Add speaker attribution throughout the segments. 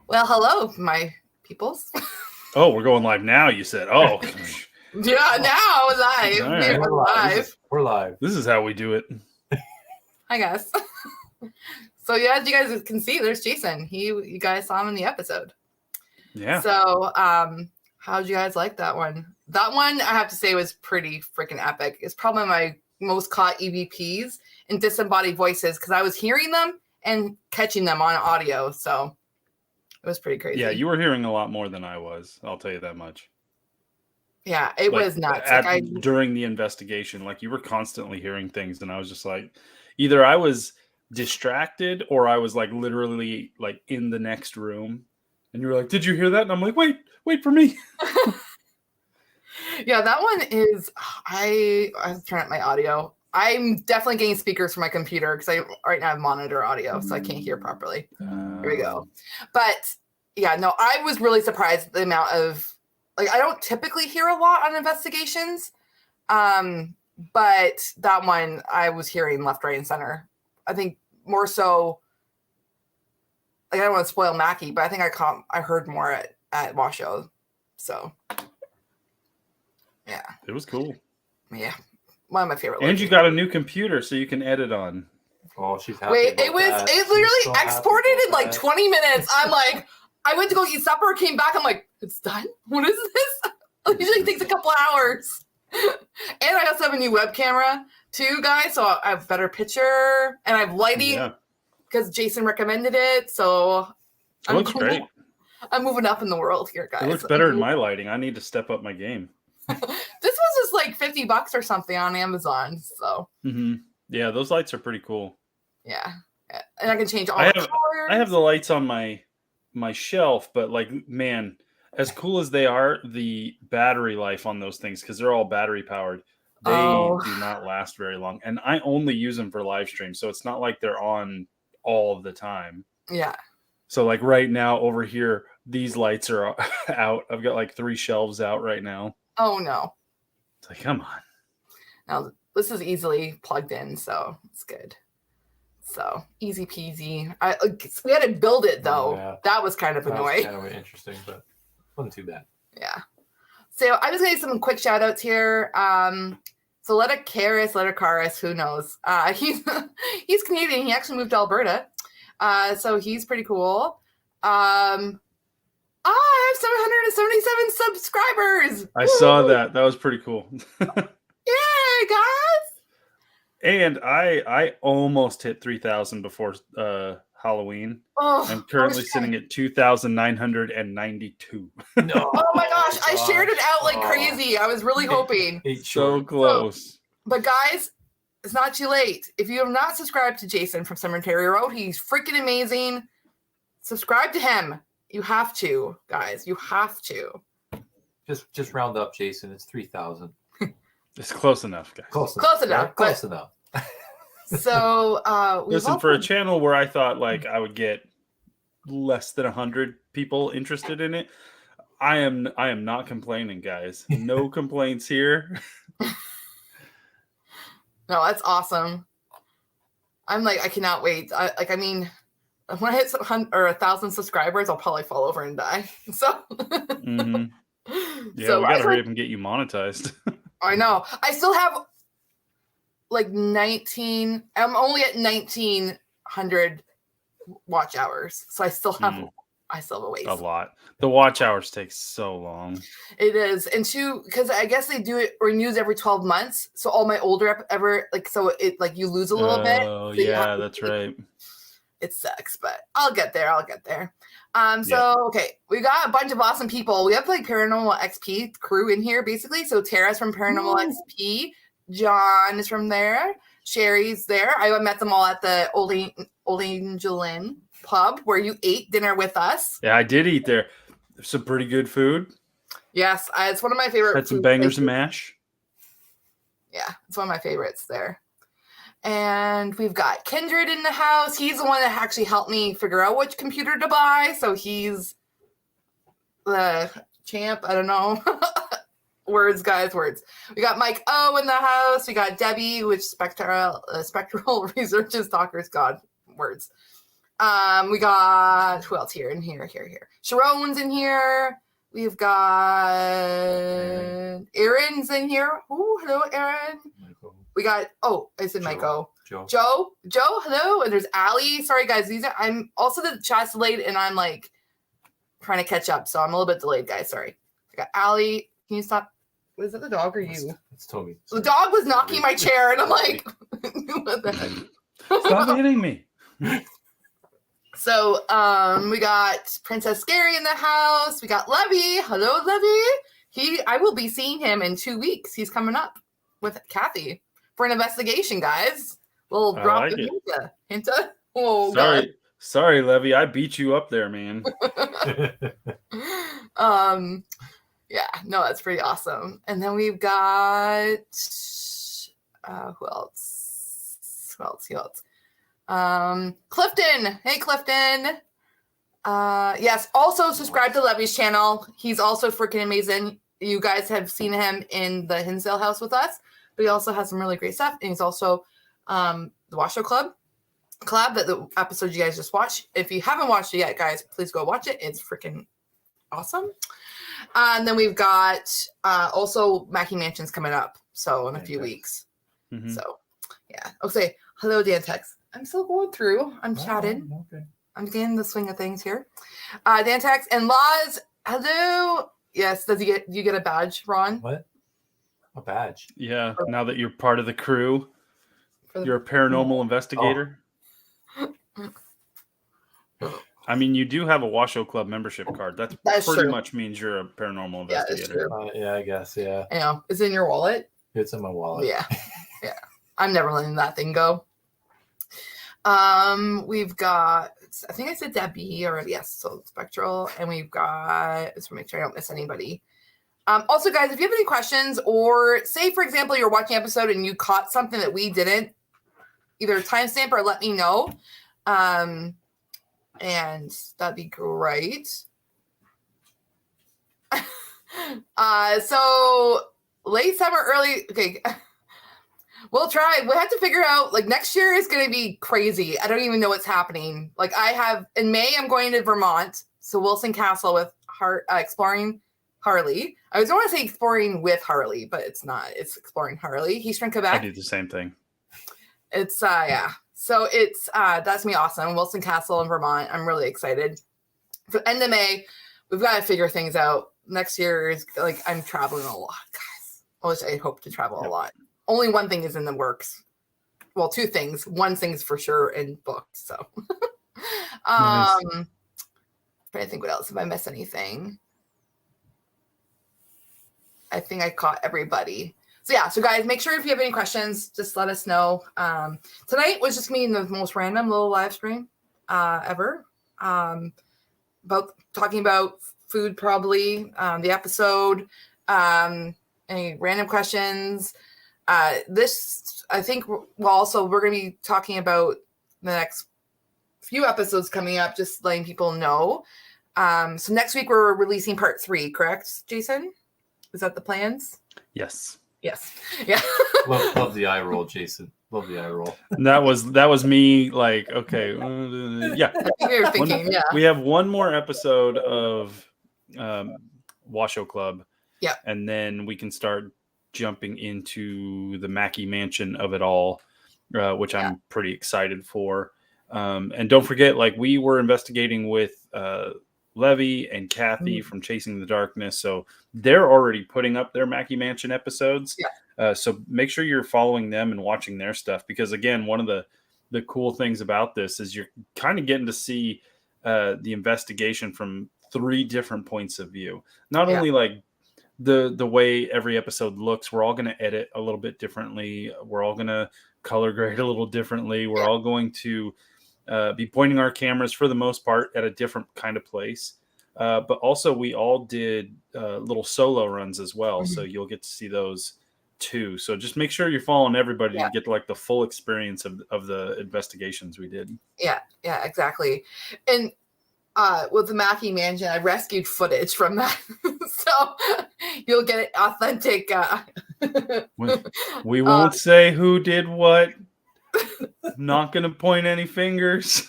Speaker 1: Well, hello, my peoples.
Speaker 2: Oh, we're going live now, you said. Oh.
Speaker 1: Yeah, now live.
Speaker 2: All right.
Speaker 1: We're live.
Speaker 3: We're live.
Speaker 2: This is how we do it.
Speaker 1: I guess. So yeah, as you guys can see, there's Jason. You guys saw him in the episode.
Speaker 2: Yeah.
Speaker 1: So how'd you guys like that one? That one, I have to say, was pretty freaking epic. It's probably my most caught EVPs and disembodied voices because I was hearing them and catching them on audio. So it was pretty crazy.
Speaker 2: Yeah, you were hearing a lot more than I was. I'll tell you that much.
Speaker 1: Yeah, it was nuts.
Speaker 2: During the investigation, like you were constantly hearing things, and I was just like, either I was distracted or I was like literally like in the next room, and you were like, "Did you hear that?" And I'm like, "Wait for me."
Speaker 1: Yeah, that one is. I turn up my audio. I'm definitely getting speakers for my computer because I right now have monitor audio, so I can't hear properly. Here we go. But yeah, no, I was really surprised at the amount of I don't typically hear a lot on investigations, but that one I was hearing left, right, and center. I think more so. I don't want to spoil Mackie, but I think I heard more at Washoe. So yeah,
Speaker 2: it was cool.
Speaker 1: Yeah. One of my favorite.
Speaker 2: And you got a new computer so you can edit on.
Speaker 3: Oh, she's happy.
Speaker 1: Wait, it literally exported in like 20 minutes. I'm like, I went to go eat supper, came back, I'm like, it's done? What is this? It usually takes a couple hours. And I also have a new web camera too, guys. So I have better picture and I have lighting because Jason recommended it. So
Speaker 2: it looks great.
Speaker 1: I'm moving up in the world here, guys.
Speaker 2: It looks better in my lighting. I need to step up my game.
Speaker 1: This was just like $50 or something on Amazon. So
Speaker 2: yeah, those lights are pretty cool.
Speaker 1: Yeah, and I can change all the colors.
Speaker 2: I have the lights on my shelf, but like, man, as cool as they are, the battery life on those things, because they're all battery powered, they do not last very long. And I only use them for live stream, so it's not like they're on all of the time.
Speaker 1: Yeah.
Speaker 2: So like right now over here, these lights are out. I've got like 3 shelves out right now.
Speaker 1: Oh no.
Speaker 2: It's like, come on.
Speaker 1: Now this is easily plugged in, so it's good. So easy peasy. We had to build it though. Yeah. That was kind of annoying.
Speaker 3: Kind of interesting, but wasn't too bad.
Speaker 1: Yeah. So I'm just gonna do some quick shout outs here. So Lettercaris, who knows? He's Canadian. He actually moved to Alberta. So he's pretty cool. I have 777 subscribers.
Speaker 2: I saw that. That was pretty cool.
Speaker 1: Yeah, guys.
Speaker 2: And I almost hit 3,000 before Halloween. I'm currently sitting at 2,992.
Speaker 1: No. Oh my gosh. I shared it out like crazy. I was really hoping.
Speaker 2: So close.
Speaker 1: So, but guys, it's not too late. If you have not subscribed to Jason from Cemetery Road, he's freaking amazing. Subscribe to him. You have to, guys. You have to.
Speaker 3: Just round up, Jason. It's 3,000.
Speaker 2: It's close enough, guys.
Speaker 1: Close enough.
Speaker 3: Close enough.
Speaker 1: So,
Speaker 2: listen, for a channel where I thought like I would get less than 100 people interested in it, I am not complaining, guys. No complaints here.
Speaker 1: No, that's awesome. I'm like, I cannot wait. When I hit 1,000 subscribers, I'll probably fall over and die. So,
Speaker 2: yeah, so we gotta hurry up and get you monetized.
Speaker 1: I know. I still have like 19. I'm only at 1,900 watch hours, so I still have a ways.
Speaker 2: A lot. The watch hours take so long.
Speaker 1: It is, and because I guess they do it renews every 12 months. So all my older so it like you lose a little bit.
Speaker 2: Oh
Speaker 1: so
Speaker 2: yeah, that's right.
Speaker 1: It sucks, but I'll get there. Okay, we got a bunch of awesome people. We have like Paranormal XP crew in here, basically. So Tara's from Paranormal XP. John is from there. Sherry's there. I met them all at the Old Angel Inn pub where you ate dinner with us.
Speaker 2: Yeah, I did eat there. There's some pretty good food.
Speaker 1: Yes, it's one of my favorite.
Speaker 2: Had some bangers and mash.
Speaker 1: Yeah, it's one of my favorites there. And we've got Kindred in the house. He's the one that actually helped me figure out which computer to buy. So he's the champ. I don't know. Words, guys, words. We got Mike O in the house. We got Debbie, which spectral researches talkers. God, words. We got who else here? Here. Sharon's in here. We've got Aaron's in here. Oh, hello, Aaron.
Speaker 3: Michael.
Speaker 1: We got I said Michael.
Speaker 3: Joe,
Speaker 1: hello. And there's Allie. Sorry guys, I'm also the chat's delayed and I'm like trying to catch up, so I'm a little bit delayed, guys. Sorry. I got Allie. Can you stop? Was it the dog or you?
Speaker 3: It's Toby.
Speaker 1: The dog was knocking my chair, and I'm like, what the heck?
Speaker 2: Stop hitting me.
Speaker 1: So, we got Princess Scary in the house. We got Levy. Hello, Levy. I will be seeing him in 2 weeks. He's coming up with Kathy for an investigation, guys. We'll drop the hint. Oh,
Speaker 2: sorry, Levy. I beat you up there, man.
Speaker 1: Yeah, no, that's pretty awesome. And then we've got who else? Clifton. Hey, Clifton. Yes, also subscribe to Levy's channel. He's also freaking amazing. You guys have seen him in the Hinsdale house with us, but he also has some really great stuff. And he's also the Washoe Club collab, that the episode you guys just watched. If you haven't watched it yet, guys, please go watch it. It's freaking awesome. And then we've got also Mackie Mansion's coming up, so in a few weeks. Mm-hmm. So yeah, I'll say hello, Dan Tex. I'm still going through. I'm chatting.
Speaker 3: Okay.
Speaker 1: I'm getting the swing of things here. Dan Tex and Laws. Hello. Yes. Do you get a badge, Ron?
Speaker 3: What? A badge?
Speaker 2: Yeah. Now that you're part of the crew, you're a paranormal investigator. I mean, you do have a Washoe Club membership card. That's pretty
Speaker 1: true.
Speaker 2: Much means you're a paranormal investigator.
Speaker 3: Yeah, I guess. Yeah.
Speaker 1: I know. Is it in your wallet?
Speaker 3: It's in my wallet.
Speaker 1: Yeah. Yeah. I'm never letting that thing go. We've got, I think I said Debbie already. Yes. So Spectral. And we've got, just to make sure I don't miss anybody. Also, guys, if you have any questions, or say, for example, you're watching an episode and you caught something that we didn't, either timestamp or let me know. And that'd be great. So late summer, okay. We'll try. We have to figure out, like, next year is going to be crazy. I don't even know what's happening. Like, in May, I'm going to Vermont. So Wilson Castle with exploring Harley. I was going to say exploring with Harley, but it's not. It's exploring Harley. He's from Quebec.
Speaker 2: I do the same thing.
Speaker 1: It's, yeah. So it's, that's me awesome. Wilson Castle in Vermont. I'm really excited. For the end of May, we've got to figure things out. Next year is, like, I'm traveling a lot, guys. At least I hope to travel a lot. Only one thing is in the works. Well, two things. One thing's for sure in books. So,
Speaker 2: Nice.
Speaker 1: Trying to think what else. If I miss anything, I think I caught everybody. So yeah. So guys, make sure if you have any questions, just let us know. Tonight was just me in the most random little live stream ever. About talking about food, probably the episode. Any random questions? This, I think, we're going to be talking about the next few episodes coming up, just letting people know. So next week we're releasing part 3, correct, Jason? Is that the plans?
Speaker 2: Yes.
Speaker 1: Yes. Yeah.
Speaker 3: love the eye roll, Jason. Love the eye roll.
Speaker 2: That was me. Like, okay, yeah.
Speaker 1: You're thinking, yeah.
Speaker 2: We have one more episode of Washoe Club.
Speaker 1: Yeah.
Speaker 2: And then we can start jumping into the Mackie Mansion of it all, which I'm pretty excited for. And don't forget, like, we were investigating with Levy and Kathy from Chasing the Darkness, so they're already putting up their Mackie Mansion episodes. Yeah. So make sure you're following them and watching their stuff, because again, one of the cool things about this is you're kind of getting to see the investigation from 3 different points of view. Not only like the way every episode looks, we're all going to edit a little bit differently. We're all going to color grade a little differently. We're all going to be pointing our cameras for the most part at a different kind of place. But also we all did little solo runs as well. So you'll get to see those too. So just make sure you're following everybody to get like the full experience of the investigations we did. Yeah,
Speaker 1: exactly. And with the Mackie Mansion, I rescued footage from that. So you'll get it authentic.
Speaker 2: We won't say who did what. Not going to point any fingers.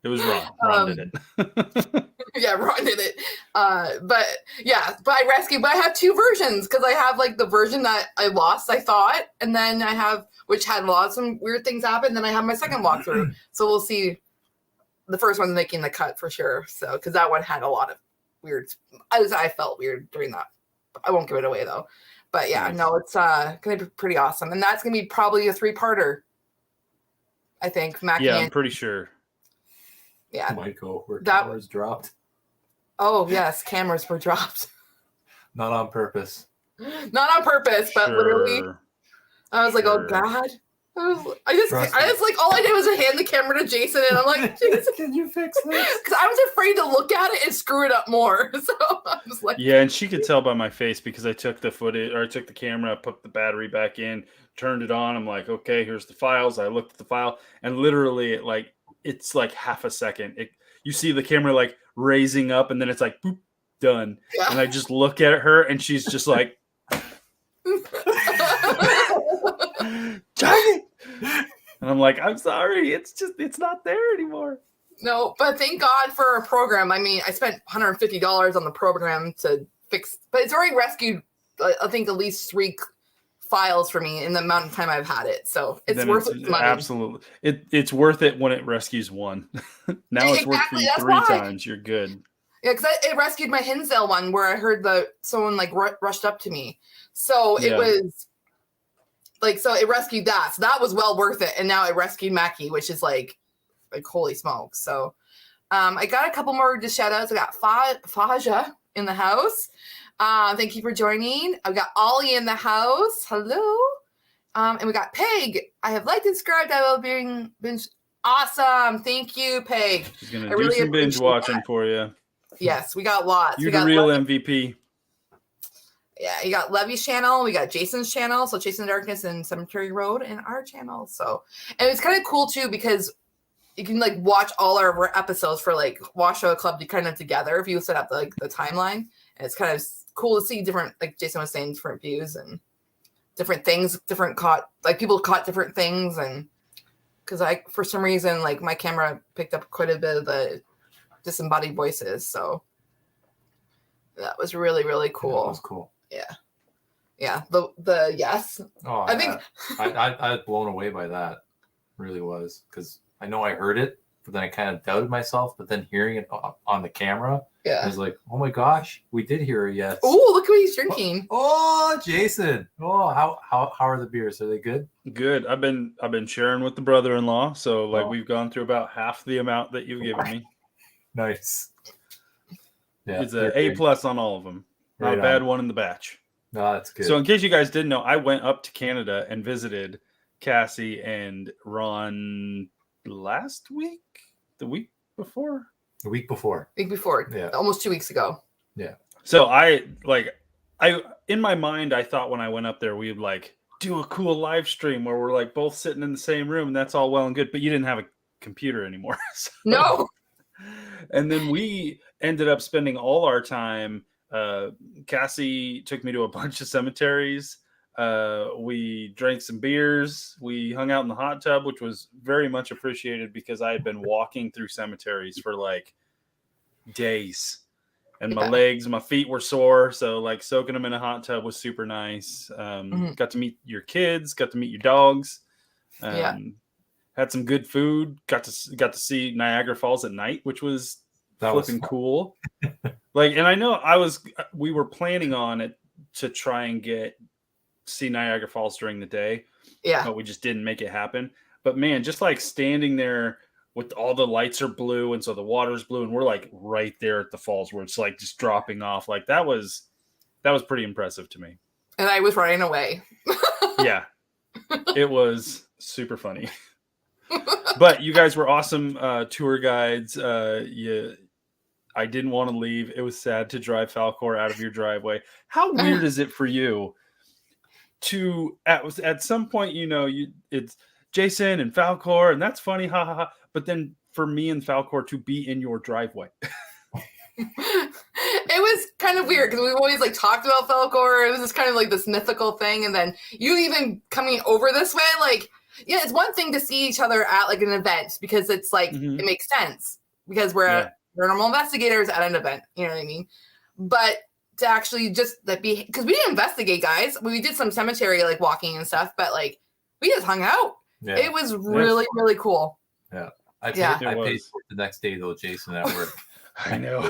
Speaker 2: It was Ron. Ron did it.
Speaker 1: Yeah, Ron did it. But I rescued. But I have two versions because I have like the version that I lost, I thought, and then I have which had lots of weird things happen. Then I have my second walkthrough. So we'll see. The first one's making the cut for sure. So because that one had a lot of weird. I felt weird during that. I won't give it away though. But yeah,
Speaker 2: nice.
Speaker 1: no, it's gonna be pretty awesome, and that's gonna be probably a 3-parter. I think. Mackie
Speaker 2: I'm pretty sure.
Speaker 1: Yeah,
Speaker 3: might go where cameras dropped.
Speaker 1: Oh yes, cameras were dropped.
Speaker 3: Not on purpose.
Speaker 1: Not on purpose, but literally. I was like, oh God. I just like all I did was hand the camera to Jason, and I'm like, Jason,
Speaker 3: can you fix this?
Speaker 1: Because I was afraid to look at it and screw it up more. So I was like,
Speaker 2: yeah, and she could tell by my face because I took the footage, or I took the camera, put the battery back in, turned it on. I'm like, okay, here's the files. I looked at the file, and literally, it's like half a second. You see the camera like raising up, and then it's like, boop, done. Yeah. And I just look at her, and she's just like. Dang it! And I'm like, I'm sorry, it's not there anymore.
Speaker 1: No, but thank God for a program. I mean, I spent $150 on the program to fix, but it's already rescued, I think, at least 3 files for me in the amount of time I've had it. So it's worth its money.
Speaker 2: Absolutely. It's worth it when it rescues one. Now it's worth for you 3 times. You're good.
Speaker 1: Yeah, because it rescued my Hinsdale one where I heard someone like rushed up to me. So it was like, so it rescued that. So that was well worth it. And now it rescued Mackie, which is like holy smokes. So I got a couple more just shout outs. I got Faja in the house. Thank you for joining. I've got Ollie in the house. Hello. And we got Peg. I have liked and subscribed. I will binge. Awesome. Thank you, Peg.
Speaker 2: She's going to do some binge watching for you.
Speaker 1: Yes, we got lots.
Speaker 2: You're the real MVP.
Speaker 1: Yeah, you got Levy's channel. We got Jason's channel. So Chasing the Darkness and Cemetery Road and our channel. So, and it's kind of cool too because you can like watch all our episodes for like Watch Show Club kind of together if you set up the timeline. And it's kind of cool to see different, like Jason was saying, different views and different things, people caught different things. And because for some reason, like my camera picked up quite a bit of the disembodied voices. So that was really, really cool.
Speaker 3: Yeah, that was cool.
Speaker 1: Yeah. The yes.
Speaker 3: Oh, I think I was blown away by that. Really was, because I know I heard it, but then I kind of doubted myself. But then hearing it on the camera, I was like, oh my gosh, we did hear it. Yes.
Speaker 1: Oh, look what he's drinking.
Speaker 3: Oh, Jason. Oh, how are the beers? Are they good?
Speaker 2: Good. I've been sharing with the brother-in-law, so we've gone through about half the amount that you've given me.
Speaker 3: Nice. Yeah,
Speaker 2: it's an A+ on all of them. Not a bad one in the batch.
Speaker 3: No, that's good.
Speaker 2: So in case you guys didn't know, I went up to Canada and visited Cassie and Ron last week? The week before?
Speaker 3: The week before.
Speaker 1: Yeah. Almost 2 weeks ago.
Speaker 3: Yeah.
Speaker 2: So I in my mind, I thought when I went up there, we'd like do a cool live stream where we're like both sitting in the same room, and that's all well and good, but you didn't have a computer anymore. So.
Speaker 1: No.
Speaker 2: And then we ended up spending all our time. Cassie took me to a bunch of cemeteries. We drank some beers. We hung out in the hot tub, which was very much appreciated because I had been walking through cemeteries for like days, and my feet were sore. So like soaking them in a hot tub was super nice. Got to meet your kids, got to meet your dogs. Had some good food. Got to see Niagara Falls at night, which was flipping cool. And I know we were planning on it to try and see Niagara Falls during the day. Yeah. But we just didn't make it happen. But man, just like standing there with all the lights are blue, and so the water's blue, and we're like right there at the falls where it's like just dropping off. Like that was pretty impressive to me.
Speaker 1: And I was running away.
Speaker 2: Yeah. It was super funny. But you guys were awesome tour guides. I didn't want to leave. It was sad to drive Falcor out of your driveway. How weird is it for you to at some point, it's Jason and Falcor, and that's funny, ha ha ha. But then for me and Falcor to be in your driveway.
Speaker 1: It was kind of weird because we've always like talked about Falcor. It was just kind of like this mythical thing, and then you even coming over this way, like Yeah, it's one thing to see each other at like an event because it's like it makes sense because we're paranormal investigators at an event. You know what I mean? But to actually just that be because we didn't investigate, guys. We did some cemetery like walking and stuff, but like we just hung out. Yeah. It was really really cool.
Speaker 3: Yeah, I paid for it the next day though, Jason, at work.
Speaker 2: I know.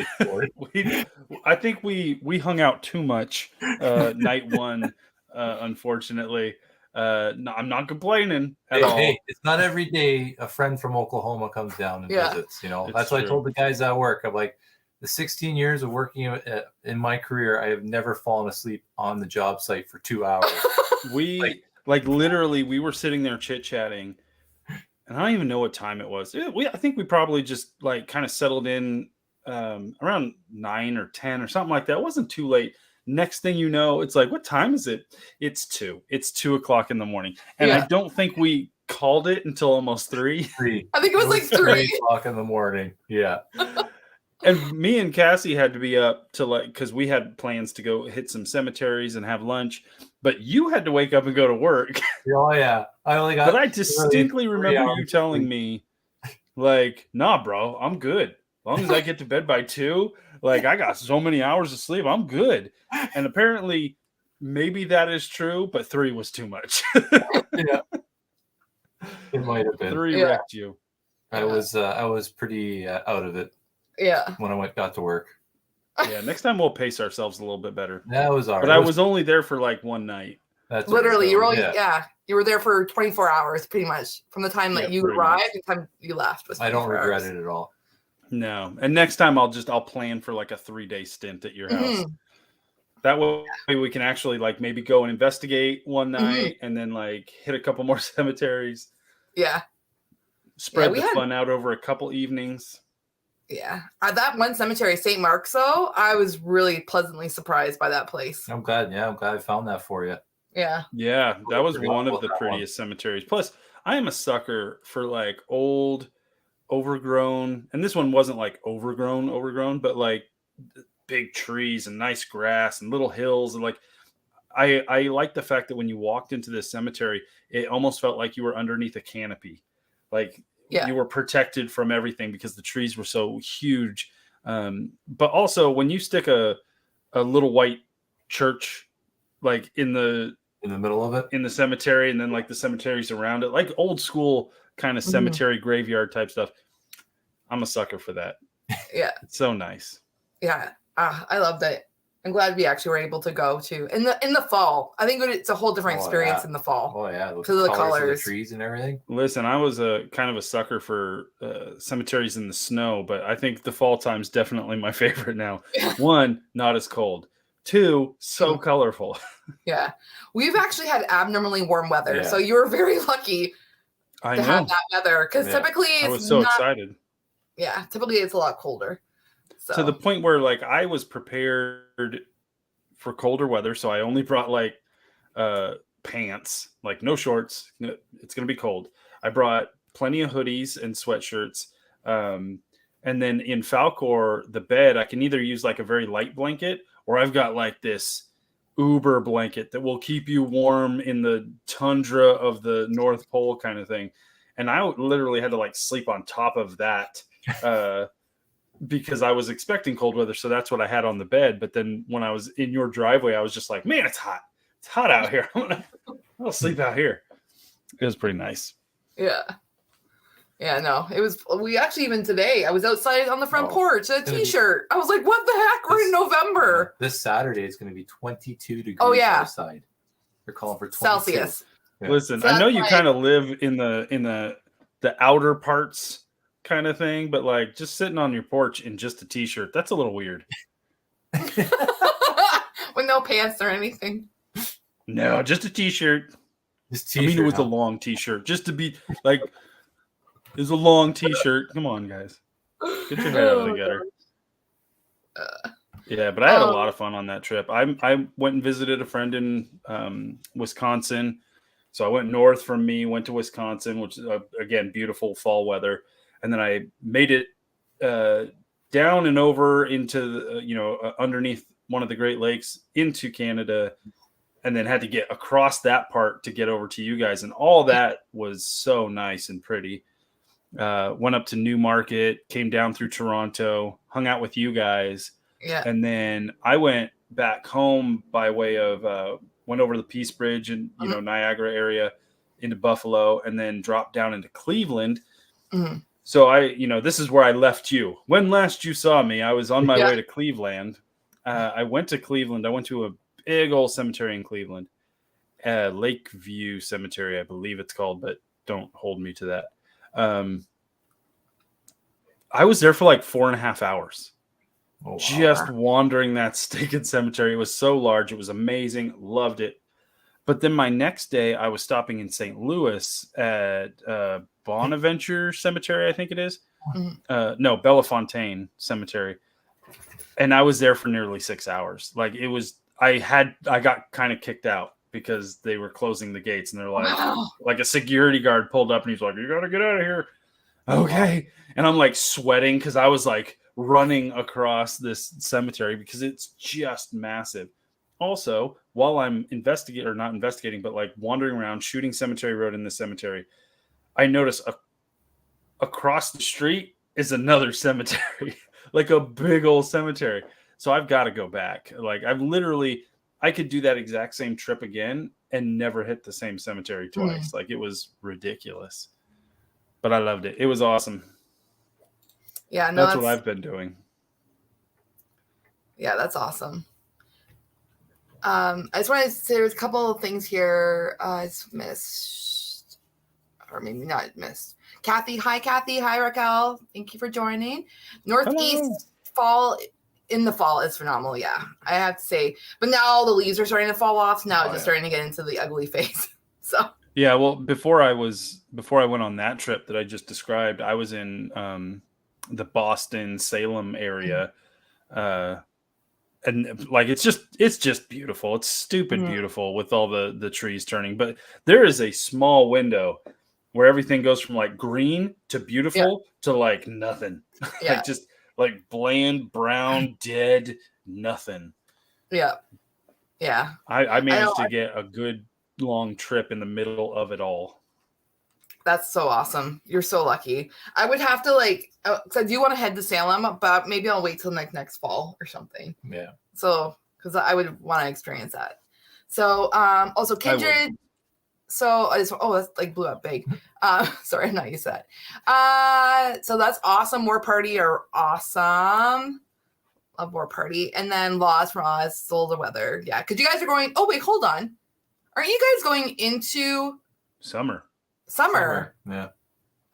Speaker 2: I think we hung out too much night one, unfortunately. No, I'm not complaining at all.
Speaker 3: Hey, it's not every day a friend from Oklahoma comes down and visits. You know, that's what I told the guys at work. I'm like, the 16 years of working in my career, I have never fallen asleep on the job site for 2 hours.
Speaker 2: We literally we were sitting there chit chatting, and I don't even know what time it was. I think we probably just like kind of settled in around 9 or 10 or something like that. It wasn't too late. Next thing you know, it's like, what time is it? It's 2. It's 2 o'clock in the morning. And I don't think we called it until almost 3.
Speaker 1: I think it was like 3
Speaker 3: o'clock in the morning. Yeah.
Speaker 2: And me and Cassie had to be up to because we had plans to go hit some cemeteries and have lunch. But you had to wake up and go to work.
Speaker 3: Oh, yeah. But
Speaker 2: I distinctly remember you telling me, like, nah, bro, I'm good. As long as I get to bed by 2, like I got so many hours of sleep, I'm good. And apparently, maybe that is true, but 3 was too much.
Speaker 3: Yeah, it might have been.
Speaker 2: 3 wrecked you.
Speaker 3: I was pretty out of it.
Speaker 1: Yeah,
Speaker 3: when I got to work.
Speaker 2: Yeah, next time we'll pace ourselves a little bit better.
Speaker 3: That was all right.
Speaker 2: But I was only there for like one night.
Speaker 1: That's literally you were you were there for 24 hours pretty much from the time that you arrived to the time you left.
Speaker 3: I don't regret it at all.
Speaker 2: No, and next time I'll plan for like a 3-day stint at your house. That way we can actually like maybe go and investigate one night and then like hit a couple more cemeteries.
Speaker 1: Yeah,
Speaker 2: spread the fun out over a couple evenings.
Speaker 1: Yeah, at that one cemetery, St. Mark's, though, I was really pleasantly surprised by that place.
Speaker 3: I'm glad. Yeah, I'm glad I found that for you.
Speaker 1: Yeah.
Speaker 2: Yeah, that was one of the prettiest cemeteries. Plus, I am a sucker for like old, overgrown, and this one wasn't like overgrown, but like big trees and nice grass and little hills. And like, I like the fact that when you walked into this cemetery, it almost felt like you were underneath a canopy. Like, you were protected from everything because the trees were so huge. But also when you stick a little white church, like in the
Speaker 3: middle of it,
Speaker 2: in the cemetery, and then like the cemeteries around it, like old school kind of cemetery graveyard type stuff. I'm a sucker for that.
Speaker 1: Yeah.
Speaker 2: It's so nice.
Speaker 1: Yeah. I loved it. I'm glad we actually were able to go to in the fall. I think it's a whole different experience in the fall.
Speaker 3: Oh yeah,
Speaker 1: because of the colors,
Speaker 3: of the trees and everything.
Speaker 2: Listen, I was a kind of a sucker for cemeteries in the snow, but I think the fall time's definitely my favorite now. 1, not as cold. 2, so colorful.
Speaker 1: Yeah, we've actually had abnormally warm weather, so you were very lucky to have that weather because typically it's
Speaker 2: I was so excited.
Speaker 1: Yeah, typically it's a lot colder. So. To
Speaker 2: the point where like I was prepared for colder weather, so I only brought like pants, like no shorts. It's gonna be cold. I brought plenty of hoodies and sweatshirts, and then in Falcor, the bed I can either use like a very light blanket, or I've got like this uber blanket that will keep you warm in the tundra of the North Pole kind of thing. And I literally had to like sleep on top of that. Because I was expecting cold weather, so that's what I had on the bed. But then when I was in your driveway, I was just like, man, it's hot. It's hot out here. I'll sleep out here. It was pretty nice.
Speaker 1: Yeah. Yeah, no, it was. We actually, even today, I was outside on the front porch in a t-shirt. I was like, what the heck? We're in November.
Speaker 3: This Saturday, it's going to be 22 degrees outside. They're calling for 22.
Speaker 1: Celsius.
Speaker 2: Yeah. Listen, so I know you kind of live in the outer parts kind of thing, but like just sitting on your porch in just a t-shirt, that's a little weird.
Speaker 1: With no pants or anything.
Speaker 2: No, just a t-shirt. I mean, it was a long t-shirt, just to be like, it's a long t-shirt. Come on, guys, get your head out of the gutter. Yeah, but I had a lot of fun on that trip. I went and visited a friend in Wisconsin, so I went north from me, went to Wisconsin, which is again beautiful fall weather. And then I made it down and over into, underneath one of the Great Lakes into Canada. and then had to get across that part to get over to you guys. And all that was so nice and pretty. Went up to Newmarket, came down through Toronto, hung out with you guys.
Speaker 1: Yeah.
Speaker 2: And then I went back home by way of, went over the Peace Bridge and, Niagara area into Buffalo, and then dropped down into Cleveland.
Speaker 1: Mm-hmm.
Speaker 2: So this is where I left you. When last you saw me, I was on my way to Cleveland. I went to Cleveland. I went to a big old cemetery in Cleveland, Lakeview Cemetery, I believe it's called, but don't hold me to that. I was there for like 4.5 hours, just wandering that stinking cemetery. It was so large. It was amazing. Loved it. But then my next day, I was stopping in St. Louis at Bonaventure Cemetery, I think it is. No, Bellefontaine Cemetery. And I was there for nearly 6 hours. Like it was, I got kind of kicked out because they were closing the gates, and they're like a security guard pulled up and he's like, "You got to get out of here." Okay. And I'm like sweating because I was like running across this cemetery because it's just massive. Also, while I'm not investigating, but like wandering around shooting Cemetery Road in the cemetery, I notice across the street is another cemetery, like a big old cemetery. So I've got to go back. Like I could do that exact same trip again and never hit the same cemetery twice. Like it was ridiculous, but I loved it. It was awesome.
Speaker 1: Yeah, no,
Speaker 2: that's what I've been doing.
Speaker 1: Yeah, that's awesome. I just want to say there's a couple of things here I missed, or maybe not missed. Kathy, hi Raquel, thank you for joining. Northeast fall in the fall is phenomenal. Yeah, I have to say, but now all the leaves are starting to fall off. So now it's just starting to get into the ugly phase. So
Speaker 2: yeah, well, before I went on that trip that I just described, I was in the Boston Salem area. And like it's just beautiful. It's stupid beautiful with all the trees turning. But there is a small window where everything goes from like green to beautiful to like nothing.
Speaker 1: Yeah.
Speaker 2: Like just like bland, brown, dead, nothing.
Speaker 1: Yeah. Yeah.
Speaker 2: I managed to get a good long trip in the middle of it all.
Speaker 1: That's so awesome. You're so lucky. I would have to because I do want to head to Salem, but maybe I'll wait till next fall or something.
Speaker 3: Yeah.
Speaker 1: So, because I would want to experience that. So, also Kindred. So that's like blew up big. Sorry, I'm not used to that. So that's awesome. War Party are awesome. Love War Party. And then Laws from Oz, Soul of the Weather. Yeah, because you guys are going. Oh wait, hold on. Aren't you guys going into
Speaker 2: Summer?
Speaker 1: Yeah.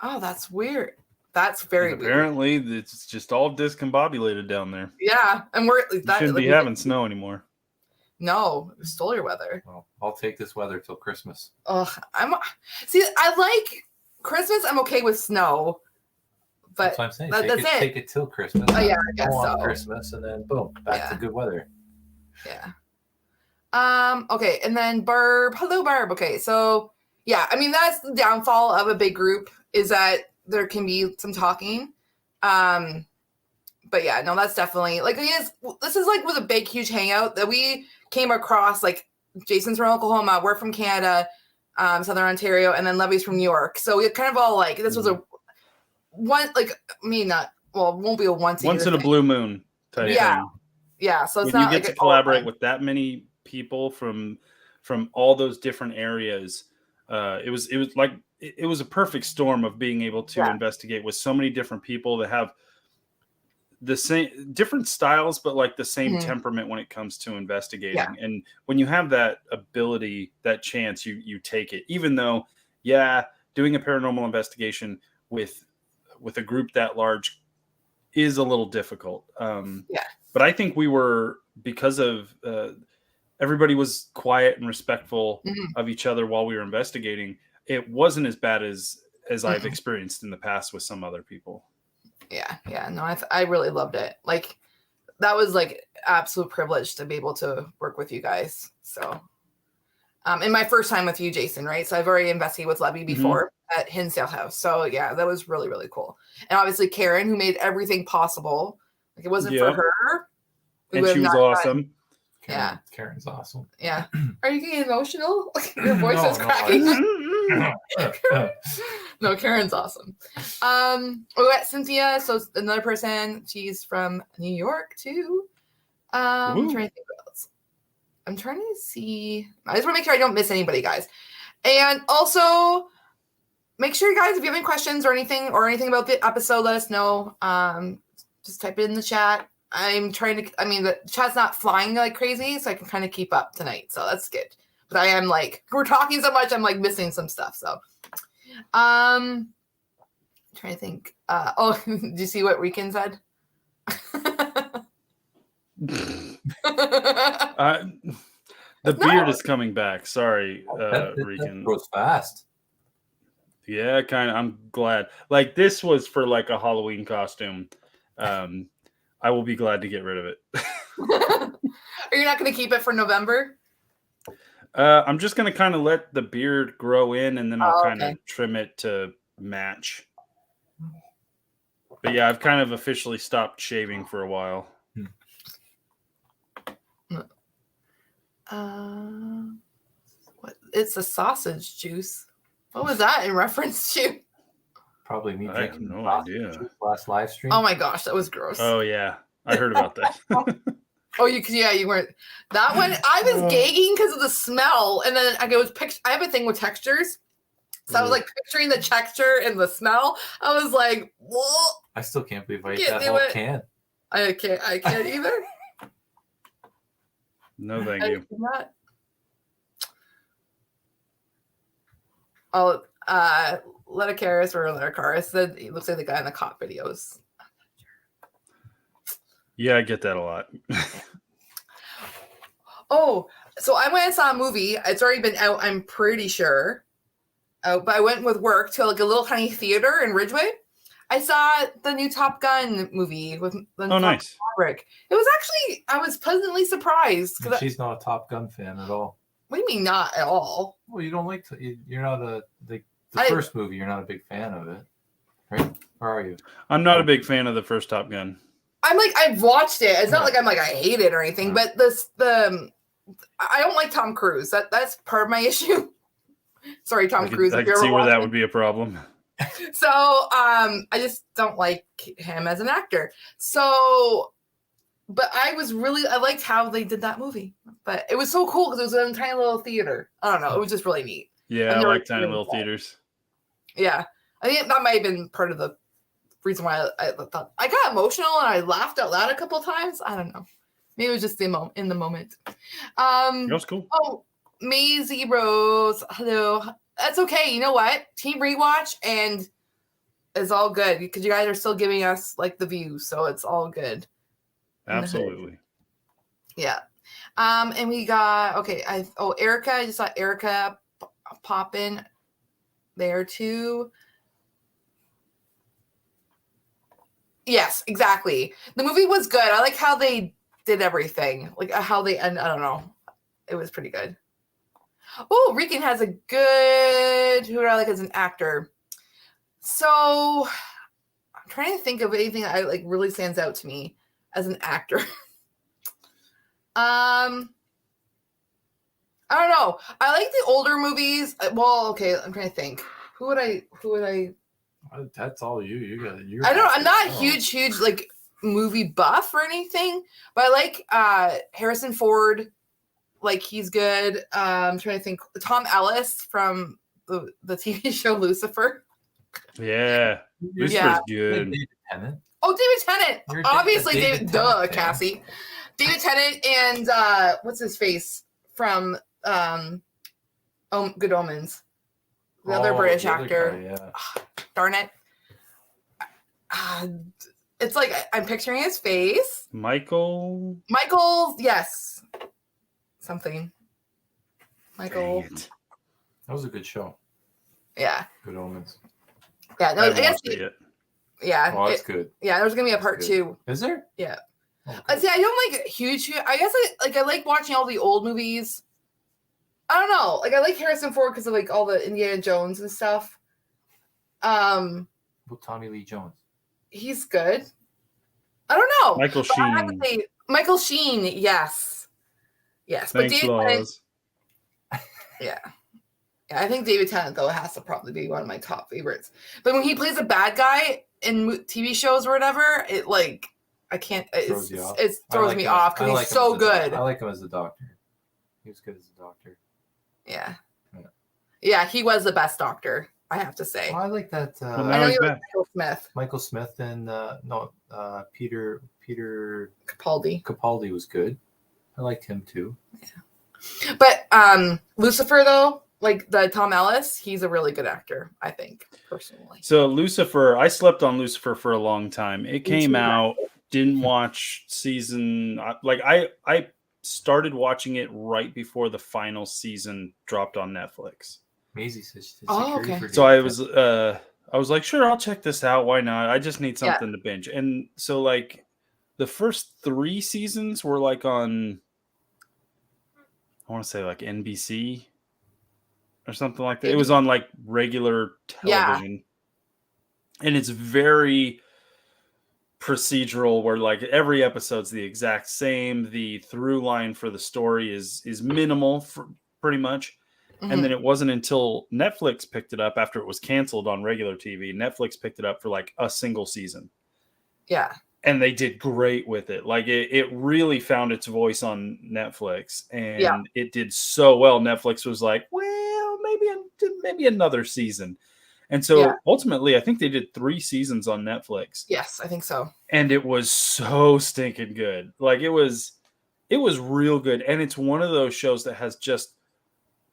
Speaker 1: Oh, that's weird. That's very weird.
Speaker 2: Apparently, it's just all discombobulated down there.
Speaker 1: Yeah, and
Speaker 2: you shouldn't be having snow anymore.
Speaker 1: No, stole your weather.
Speaker 3: Well, I'll take this weather till Christmas.
Speaker 1: Oh, I like Christmas. I'm okay with snow, but
Speaker 3: that's what I'm saying.
Speaker 1: That's it.
Speaker 3: Take it till Christmas.
Speaker 1: Oh yeah, I guess so.
Speaker 3: Christmas, and then boom, back to good weather.
Speaker 1: Yeah. Okay, and then Barb. Hello, Barb. Okay, so. Yeah, I mean, that's the downfall of a big group is that there can be some talking. But yeah, no, that's definitely this is like with a big, huge hangout that we came across. Like Jason's from Oklahoma, we're from Canada, Southern Ontario, and then Levy's from New York. So we kind of all this was a one, it won't be a once
Speaker 2: in a blue moon type thing.
Speaker 1: Yeah. So it's
Speaker 2: when
Speaker 1: not
Speaker 2: you get to collaborate with that many people from all those different areas. It was a perfect storm of being able to investigate with so many different people that have the same different styles, but like the same temperament when it comes to investigating. Yeah. And when you have that ability, that chance, you take it, even though, doing a paranormal investigation with a group that large is a little difficult. But I think we were, because of, everybody was quiet and respectful of each other while we were investigating. It wasn't as bad as I've experienced in the past with some other people.
Speaker 1: Yeah. No, I really loved it. Like that was like absolute privilege to be able to work with you guys. So, and my first time with you, Jason, right? So I've already investigated with Levy before at Hinsdale House. So yeah, that was really, really cool. And obviously Karen, who made everything possible. Like it wasn't for her.
Speaker 2: And she was awesome.
Speaker 3: Karen's awesome.
Speaker 1: Yeah. Are you getting emotional? Your voice is cracking. No, Karen's awesome. We got Cynthia, so another person. She's from New York too. I'm trying to think what else. I'm trying to see. I just want to make sure I don't miss anybody, guys. And also, make sure, guys, if you have any questions or anything about the episode, let us know. Just type it in the chat. I'm trying to. I mean, the chat's not flying like crazy, so I can kind of keep up tonight. So that's good. But I am like, we're talking so much, I'm like missing some stuff. So, trying to think. Did you see what Rican said?
Speaker 2: The beard is coming back. Sorry,
Speaker 3: Rican. That grows fast.
Speaker 2: Yeah, kind of. I'm glad. Like, this was for like a Halloween costume. I will be glad to get rid of it.
Speaker 1: Are you not going to keep it for November?
Speaker 2: I'm just going to kind of let the beard grow in, and then I'll kind of trim it to match. But yeah, I've kind of officially stopped shaving for a while.
Speaker 1: What? It's a sausage juice. What was that in reference to?
Speaker 3: Probably me.
Speaker 2: I have no idea.
Speaker 3: Last live stream.
Speaker 1: Oh my gosh, that was gross.
Speaker 2: Oh yeah, I heard about that.
Speaker 1: You weren't. That one, I was gagging because of the smell, and then I have a thing with textures, so I was like picturing the texture and the smell. I was like, whoa.
Speaker 3: I still can't believe I ate that whole can.
Speaker 1: I can't either.
Speaker 2: No, thank you.
Speaker 1: Oh, Leticaris or Leticaris said he looks like the guy in the cop videos.
Speaker 2: Yeah, I get that a lot.
Speaker 1: Oh, so I went and saw a movie. It's already been out, I'm pretty sure. But I went with work to like a little tiny theater in Ridgeway. I saw the new Top Gun movie with
Speaker 2: nice.
Speaker 1: Maverick. It was actually, I was pleasantly surprised.
Speaker 3: She's not a Top Gun fan at all.
Speaker 1: What do you mean not at all?
Speaker 3: Well, you don't like you're not the first movie. You're not a big fan of it, right? Or are you?
Speaker 2: I'm not a big fan of the first Top Gun.
Speaker 1: I'm like, I've watched it. It's not like I'm like I hate it or anything, but I don't like Tom Cruise. That's part of my issue. Sorry, Tom Cruise.
Speaker 2: I can see where that would be a problem.
Speaker 1: So I just don't like him as an actor. So, but I liked how they did that movie. But it was so cool because it was in a tiny little theater. I don't know. It was just really neat.
Speaker 2: Yeah, I like tiny little theaters.
Speaker 1: Yeah. I think that might have been part of the reason why I thought I got emotional and I laughed out loud a couple of times. I don't know. Maybe it was just in the moment.
Speaker 2: That was cool.
Speaker 1: Oh, Maisie Rose. Hello. That's okay. You know what? Team Rewatch and it's all good because you guys are still giving us like the views, so it's all good.
Speaker 2: Absolutely.
Speaker 1: Yeah. And we got Erica. I just saw Erica pop in there too. Yes, exactly. The movie was good. I like how they did everything. Like how they end. I don't know. It was pretty good. Oh, Rican has a good. Who do I like as an actor? So I'm trying to think of anything that like really stands out to me as an actor. I don't know. I like the older movies. Well, okay, I'm trying to think. Who would I?
Speaker 3: That's all you got.
Speaker 1: I don't. I'm not huge like movie buff or anything, but I like Harrison Ford. Like he's good. I'm trying to think. Tom Ellis from the TV show Lucifer.
Speaker 2: Yeah, Lucifer's good.
Speaker 3: David Tennant.
Speaker 1: Oh, David Tennant. Obviously, David. Duh, Cassie. David Tennant and what's his face from Good Omens. The other British actor.
Speaker 3: Guy, yeah.
Speaker 1: Darn it. It's like I'm picturing his face.
Speaker 2: Michael,
Speaker 1: yes. Something. Michael.
Speaker 2: That
Speaker 3: was a good show.
Speaker 1: Yeah.
Speaker 3: Good Omens.
Speaker 1: Yeah, no, I guess yeah.
Speaker 3: Oh, it's good.
Speaker 1: Yeah, there's gonna be a part 2.
Speaker 3: Is there?
Speaker 1: Yeah.
Speaker 3: Okay.
Speaker 1: See, I don't like huge. I guess I like watching all the old movies. I don't know. Like I like Harrison Ford because of like all the Indiana Jones and stuff.
Speaker 3: With Tommy Lee Jones.
Speaker 1: He's good. I don't know.
Speaker 2: Michael Sheen.
Speaker 1: Michael Sheen, yes. Yes,
Speaker 2: Thanks,
Speaker 1: but David
Speaker 2: Laws.
Speaker 1: Yeah. Yeah, I think David Tennant, though, has to probably be one of my top favorites. But when he plays a bad guy in TV shows or whatever, it like I can't. It throws me off because he's so good.
Speaker 3: I like him as a doctor. He was good as a doctor.
Speaker 1: Yeah. Yeah, he was the best doctor, I have to say.
Speaker 3: Oh, I like that.
Speaker 2: Well, now he's back.
Speaker 3: Michael Smith and Peter
Speaker 1: Capaldi.
Speaker 3: Capaldi was good. I liked him too.
Speaker 1: Yeah. But Lucifer, though, like the Tom Ellis, he's a really good actor, I think, personally.
Speaker 2: So Lucifer, I slept on Lucifer for a long time. It came out, didn't watch season. Like I started watching it right before the final season dropped on Netflix.
Speaker 3: Maisie says,
Speaker 1: okay.
Speaker 2: So I was like, sure, I'll check this out. Why not? I just need something to binge. And so like the first 3 seasons were like on, I want to say like NBC or something like that. It was on like regular television. Yeah. And it's very procedural where like every episode's the exact same. The through line for the story is minimal for pretty much. Mm-hmm. And then it wasn't until Netflix picked it up after it was canceled on regular TV. Netflix picked it up for like a single season.
Speaker 1: Yeah.
Speaker 2: And they did great with it. Like it really found its voice on Netflix, and it did so well. Netflix was like, well, maybe another season. And so ultimately, I think they did 3 seasons on Netflix.
Speaker 1: Yes, I think so.
Speaker 2: And it was so stinking good. Like it was real good. And it's one of those shows that has just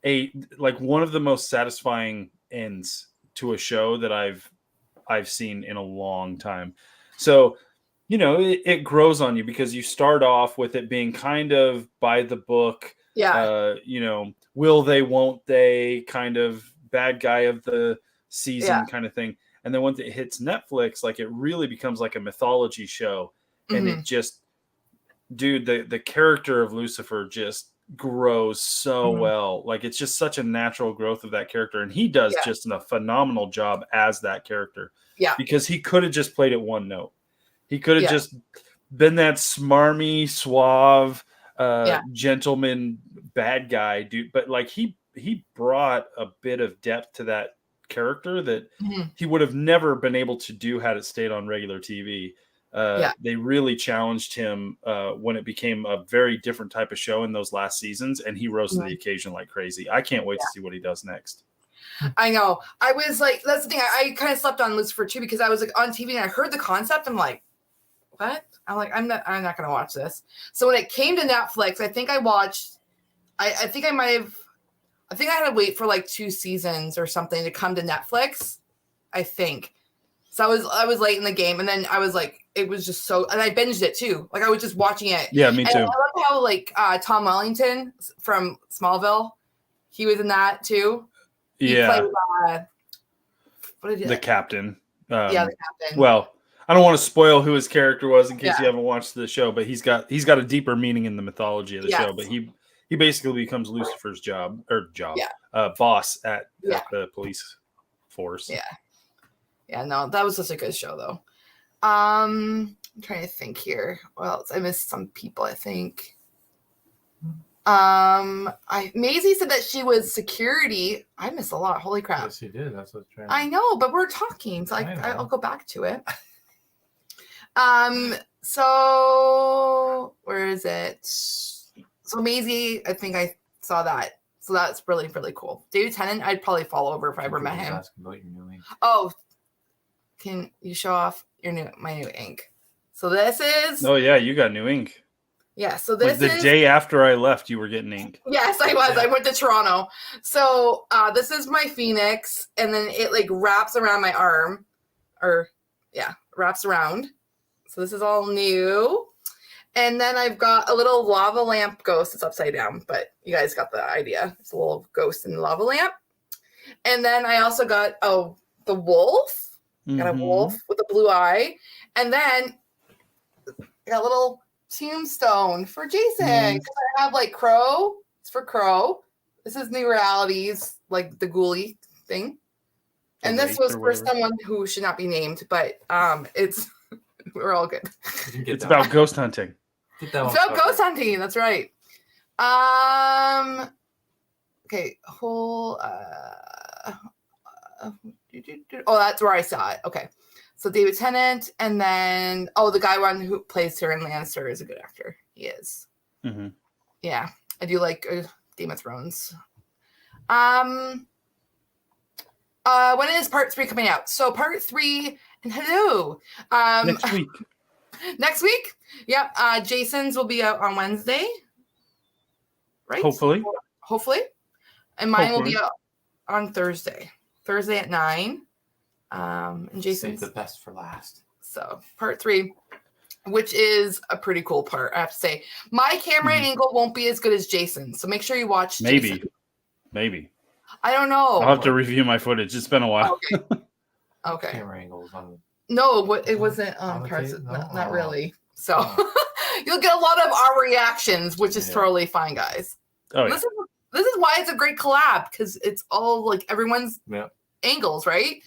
Speaker 2: one of the most satisfying ends to a show that I've seen in a long time. So, you know, it grows on you because you start off with it being kind of by the book.
Speaker 1: Yeah.
Speaker 2: You know, will they, won't they, kind of bad guy of the season kind of thing. And then once it hits Netflix, like it really becomes like a mythology show. And it just, dude, the character of Lucifer just grows so well. Like it's just such a natural growth of that character. And he does just a phenomenal job as that character. Yeah. Because he could have just played it one note. He could have just been that smarmy, suave, gentleman, bad guy, dude. But like he brought a bit of depth to that character that he would have never been able to do had it stayed on regular TV. They really challenged him when it became a very different type of show in those last seasons, and he rose to the occasion like crazy. I can't wait to see what he does next.
Speaker 1: I know. I was like, that's the thing. I kind of slept on Lucifer too because I was like on TV and I heard the concept. I'm like, what? I'm like, I'm not going to watch this. So when it came to Netflix, I think I watched. I think I had to wait for like 2 seasons or something to come to Netflix. I think. So I was late in the game, and then I was like, it was just so, and I binged it too. Like I was just watching it.
Speaker 2: Yeah, me too.
Speaker 1: And I love how like Tom Wellington from Smallville, he was in that too. He played,
Speaker 2: the captain.
Speaker 1: The captain.
Speaker 2: Well, I don't want to spoil who his character was in case you haven't watched the show, but he's got a deeper meaning in the mythology of the show. But he basically becomes Lucifer's boss at the police force. Yeah.
Speaker 1: Yeah, no, that was such a good show though. I'm trying to think here. What else? I missed some people, I think. Maisie said that she was security. I missed a lot. Holy crap.
Speaker 3: Yes, you did. That's what's trying.
Speaker 1: I know, but we're talking, so I'll go back to it. So where is it? So Maisie, I think I saw that. So that's really, really cool. David Tennant, I'd probably fall over if I ever met him.
Speaker 3: Asking about your new ink.
Speaker 1: Oh, can you show off my new ink? So this is.
Speaker 2: Oh yeah, you got new ink.
Speaker 1: Yeah, so this
Speaker 2: is the day after I left, you were getting ink.
Speaker 1: Yes, I was. I went to Toronto. So this is my Phoenix, and then it like wraps around my arm, wraps around. So this is all new. And then I've got a little lava lamp ghost. It's upside down, but you guys got the idea. It's a little ghost in the lava lamp. And then I also got the wolf. Got a wolf with a blue eye, and then I got a little tombstone for Jason because I have like Crow. It's for Crow. This is New Realities, like the ghoulie thing, and this was for someone who should not be named, but it's we're all good.
Speaker 2: It's about ghost hunting.
Speaker 1: It's about ghost hunting. That's right. Okay, whole. Oh, that's where I saw it. Okay, so David Tennant, and then the guy who plays Tyrion Lannister is a good actor. He is.
Speaker 2: Mm-hmm.
Speaker 1: Yeah, I do like Game of Thrones. When is part 3 coming out? So part 3, and hello.
Speaker 2: Next week.
Speaker 1: Next week? Yep. Jason's will be out on Wednesday. Right?
Speaker 2: Hopefully.
Speaker 1: And mine will be out on Thursday. Thursday at 9. And Jason's
Speaker 3: save the best for last.
Speaker 1: So part 3, which is a pretty cool part, I have to say. My camera angle won't be as good as Jason, so make sure you watch Jason.
Speaker 2: Maybe.
Speaker 1: I don't know.
Speaker 2: I'll have to review my footage. It's been a while.
Speaker 1: Okay.
Speaker 3: Camera angles on.
Speaker 1: No, it wasn't on parts. Not really. So you'll get a lot of our reactions, which is totally fine, guys.
Speaker 2: Oh, yeah.
Speaker 1: This is why it's a great collab, because it's all like everyone's angles, right?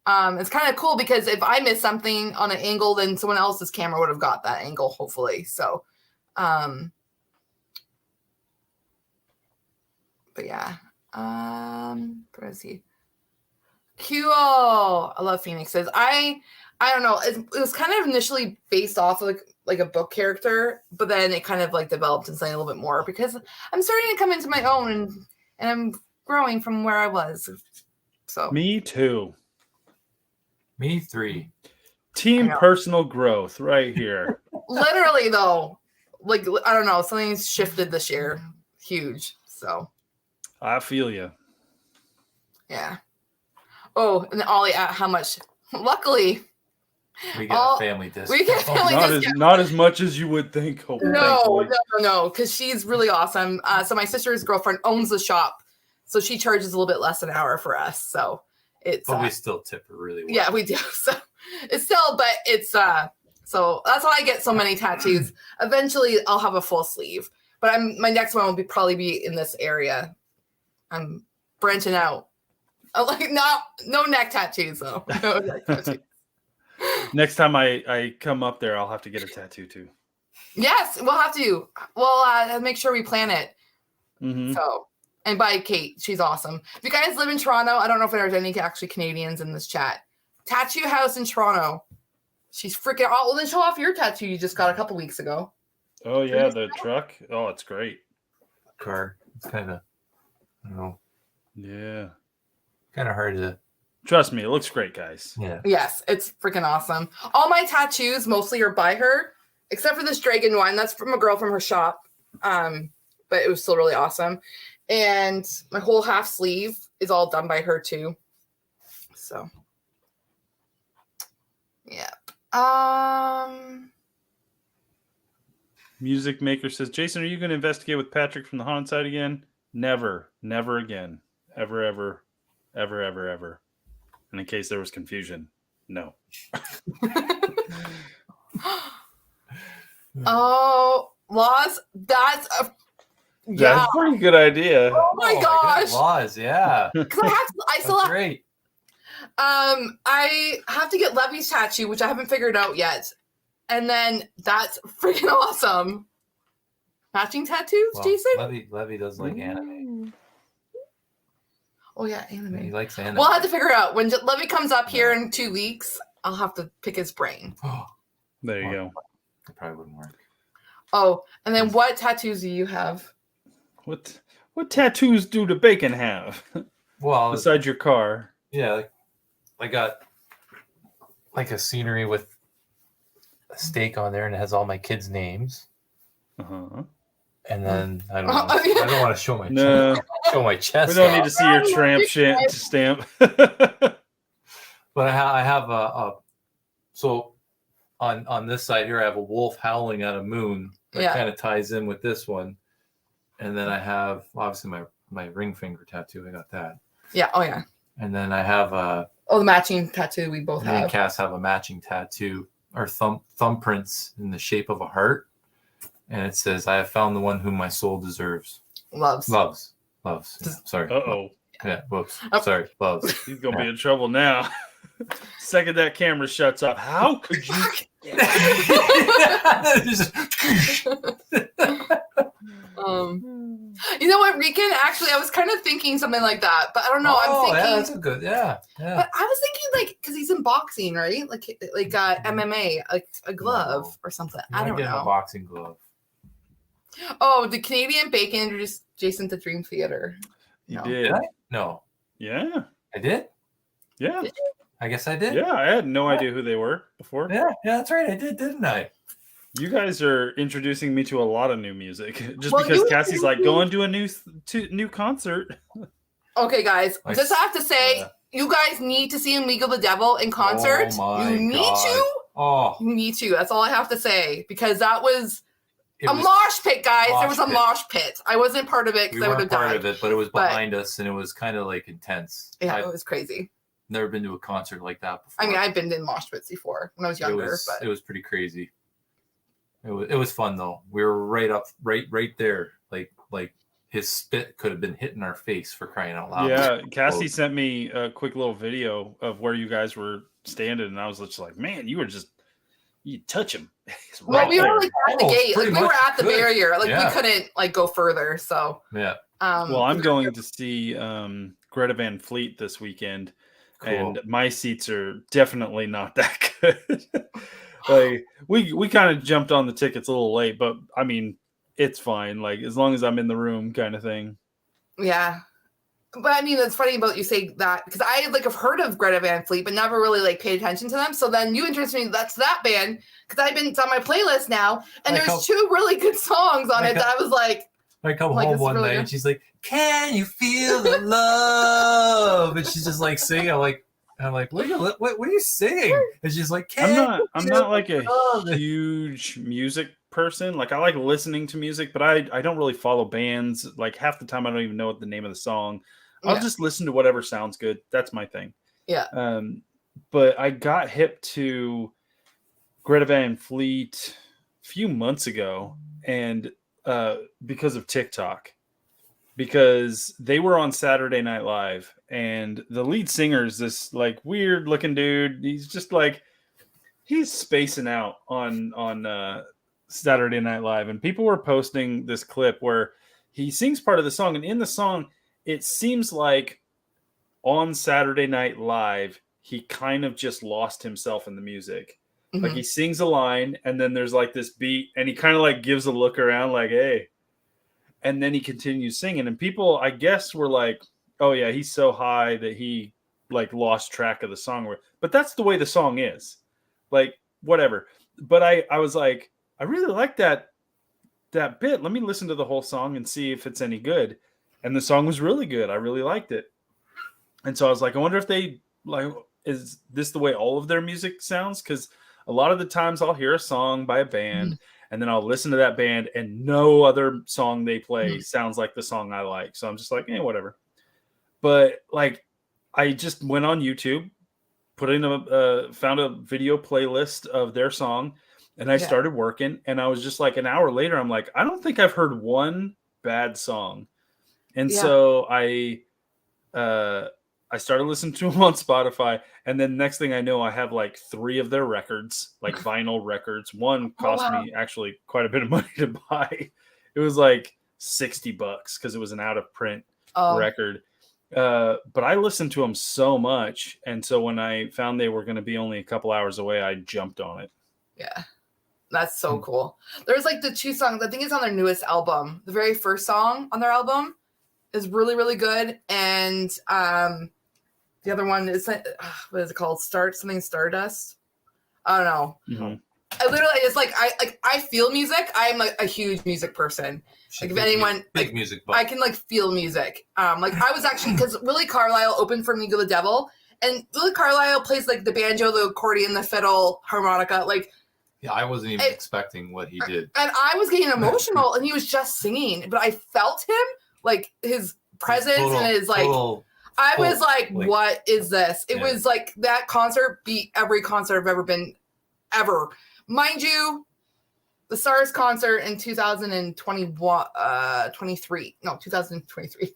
Speaker 1: It's kind of cool because if I miss something on an angle, then someone else's camera would have got that angle, hopefully. So, but yeah. Where is he? Cool. I love Phoenixes. I don't know. It was kind of initially based off of like a book character, but then it kind of like developed into something a little bit more because I'm starting to come into my own and I'm growing from where I was. So
Speaker 2: me too.
Speaker 3: Me 3.
Speaker 2: Team personal growth right here.
Speaker 1: Literally though, like I don't know, something's shifted this year, huge. So
Speaker 2: I feel you.
Speaker 1: Yeah. Oh, and Ollie, how much? Luckily,
Speaker 3: we get a family discount.
Speaker 1: We get family discount.
Speaker 2: Not as much as you would think.
Speaker 1: No, because she's really awesome. So my sister's girlfriend owns the shop, so she charges a little bit less an hour for us. So it's.
Speaker 3: But we still tip her really well.
Speaker 1: Yeah, we do. So it's still, but it's so that's why I get so many tattoos. Eventually, I'll have a full sleeve, but my next one will probably be in this area. I'm branching out. Like no neck tattoos though. No neck tattoos.
Speaker 2: Next time I come up there, I'll have to get a tattoo too.
Speaker 1: Yes, we'll have to. We'll make sure we plan it.
Speaker 2: Mm-hmm.
Speaker 1: So, and by Kate, she's awesome. If you guys live in Toronto, I don't know if there's any actually Canadians in this chat. Tattoo House in Toronto. She's freaking. Oh, well, then show off your tattoo you just got a couple weeks ago.
Speaker 2: Oh yeah, the truck. Oh, it's great.
Speaker 3: Car. It's kind of. I don't know.
Speaker 2: Yeah.
Speaker 3: Kind of hard to.
Speaker 2: Trust me, it looks great, guys.
Speaker 3: Yeah.
Speaker 1: Yes, it's freaking awesome. All my tattoos mostly are by her, except for this dragon one. That's from a girl from her shop. But it was still really awesome. And my whole half sleeve is all done by her too. So, yeah.
Speaker 2: Music Maker says, Jason, are you going to investigate with Patrick from the haunted side again? Never again. Ever. And in case there was confusion, no.
Speaker 1: Oh, Laws, that's a
Speaker 2: That's a pretty good idea.
Speaker 1: Oh my gosh.
Speaker 3: Laws, yeah.
Speaker 1: I still have
Speaker 3: great.
Speaker 1: I have to get Levy's tattoo, which I haven't figured out yet. And then that's freaking awesome. Matching tattoos, Jason?
Speaker 3: Levy does like anime.
Speaker 1: Oh, yeah, anime.
Speaker 3: He likes anime.
Speaker 1: We'll have to figure it out. When Levy comes up here in 2 weeks, I'll have to pick his brain.
Speaker 2: There you go.
Speaker 3: That probably wouldn't work.
Speaker 1: Oh, and then what tattoos do you have?
Speaker 2: What tattoos do the bacon have?
Speaker 3: Well,
Speaker 2: besides your car.
Speaker 3: Yeah, I got like a scenery with a steak on there, and it has all my kids' names.
Speaker 2: Uh-huh.
Speaker 3: And then I don't know. I don't want to show my chest.
Speaker 2: We don't need to see your tramp stamp.
Speaker 3: But I have so on this side here I have a wolf howling at a moon that kind of ties in with this one. And then I have obviously my ring finger tattoo. I got that.
Speaker 1: Yeah. Oh yeah.
Speaker 3: And then I have
Speaker 1: the matching tattoo we both have.
Speaker 3: Me and Cass have a matching tattoo or thumbprints in the shape of a heart. And it says, I have found the one whom my soul deserves.
Speaker 1: Loves.
Speaker 3: Yeah, sorry.
Speaker 2: Uh-oh.
Speaker 3: Yeah, whoops. Sorry. Loves.
Speaker 2: He's going to be in trouble now. Second that camera shuts off. How could you?
Speaker 1: You know what, Rican? Actually, I was kind of thinking something like that, but I don't know. I'm thinking,
Speaker 3: yeah, that's a good, yeah.
Speaker 1: But I was thinking, like, because he's in boxing, right? Like MMA, like a glove or something. I don't know.
Speaker 3: A boxing glove.
Speaker 1: Oh, the Canadian Bacon introduced Jason to Dream Theater.
Speaker 2: You did?
Speaker 3: No.
Speaker 2: Yeah.
Speaker 3: I did?
Speaker 2: Yeah.
Speaker 1: Did
Speaker 3: I guess I did.
Speaker 2: Yeah, I had no idea who they were before.
Speaker 3: Yeah, that's right. I did, didn't I?
Speaker 2: You guys are introducing me to a lot of new music just because Cassie's like, going to a new concert.
Speaker 1: Okay, guys, just have to say, you guys need to see Amigo the Devil in concert. You need to. That's all I have to say, because that was a mosh pit, guys. There was a mosh pit. I wasn't part of it because I would have died.
Speaker 3: Part of it, but it was behind us, and it was kind of like intense.
Speaker 1: Yeah, it was crazy.
Speaker 3: Never been to a concert like that before.
Speaker 1: I mean, I've been in mosh pits before when I was younger.
Speaker 3: It was pretty crazy. It was fun though. We were right there. Like his spit could have been hitting our face, for crying out loud.
Speaker 2: Yeah, Cassie sent me a quick little video of where you guys were standing, and I was just like, man, you touch him.
Speaker 1: Well, we were like at the gate. Like we were at the barrier. Like we couldn't like go further. So
Speaker 3: yeah.
Speaker 2: Well, I'm going to see Greta Van Fleet this weekend, and my seats are definitely not that good. Like we kind of jumped on the tickets a little late, but I mean, it's fine. Like as long as I'm in the room, kind of thing.
Speaker 1: Yeah, but I mean, it's funny about you say that, because I like have heard of Greta Van Fleet, but never really like paid attention to them. So then you introduced me. That's that band, because it's on my playlist now, and there's two really good songs on it that I was like.
Speaker 3: I come home one night and she's like, "Can you feel the love?" And she's just like singing. I'm like, what are you singing? And she's like,
Speaker 2: I'm not like a huge music person. Like I like listening to music, but I don't really follow bands. Like half the time I don't even know what the name of the song. I'll just listen to whatever sounds good. That's my thing.
Speaker 1: Yeah.
Speaker 2: But I got hip to Greta Van Fleet a few months ago, and because of TikTok. Because they were on Saturday Night Live, and the lead singer is this like weird looking dude. He's just like, he's spacing out on Saturday Night Live, and people were posting this clip where he sings part of the song, and in the song, it seems like on Saturday Night Live, he kind of just lost himself in the music. Mm-hmm. Like he sings a line, and then there's like this beat, and he kind of like gives a look around like, hey. And then he continues singing, and people, I guess, were like, "Oh yeah, he's so high that he like lost track of the song." But that's the way the song is, like whatever. But I was like, I really like that bit. Let me listen to the whole song and see if it's any good. And the song was really good. I really liked it. And so I was like, I wonder if they like, is this the way all of their music sounds? Because a lot of the times I'll hear a song by a band. Mm-hmm. And then I'll listen to that band, and no other song they play sounds like the song I like. So I'm just like, whatever. But like, I just went on YouTube, put in found a video playlist of their song, and I started working. And I was just like, an hour later, I'm like, I don't think I've heard one bad song. And so I started listening to them on Spotify, and then next thing I know, I have like 3 of their records, like vinyl records. One cost me actually quite a bit of money to buy. It was like $60 because it was an out of print record. But I listened to them so much, and so when I found they were going to be only a couple hours away, I jumped on it.
Speaker 1: Yeah, that's so cool. There's like the 2 songs. I think it's on their newest album. The very first song on their album is really, really good, and the other one is, what is it called? Stardust. I don't know. Mm-hmm. I literally, it's like I feel music. I'm like a huge music person. Like if anyone,
Speaker 3: big
Speaker 1: like,
Speaker 3: music buff.
Speaker 1: I can like feel music. Like I was actually, because Willie Carlisle opened for Amigo the Devil, and Willie Carlisle plays like the banjo, the accordion, the fiddle, harmonica. Like,
Speaker 3: yeah, I wasn't even expecting what he did,
Speaker 1: and I was getting emotional, and he was just singing, but I felt him, like his presence and his like. I was like, what is this? It was like that concert beat every concert I've ever been, ever. Mind you, the SARS concert in 2023. No, 2023.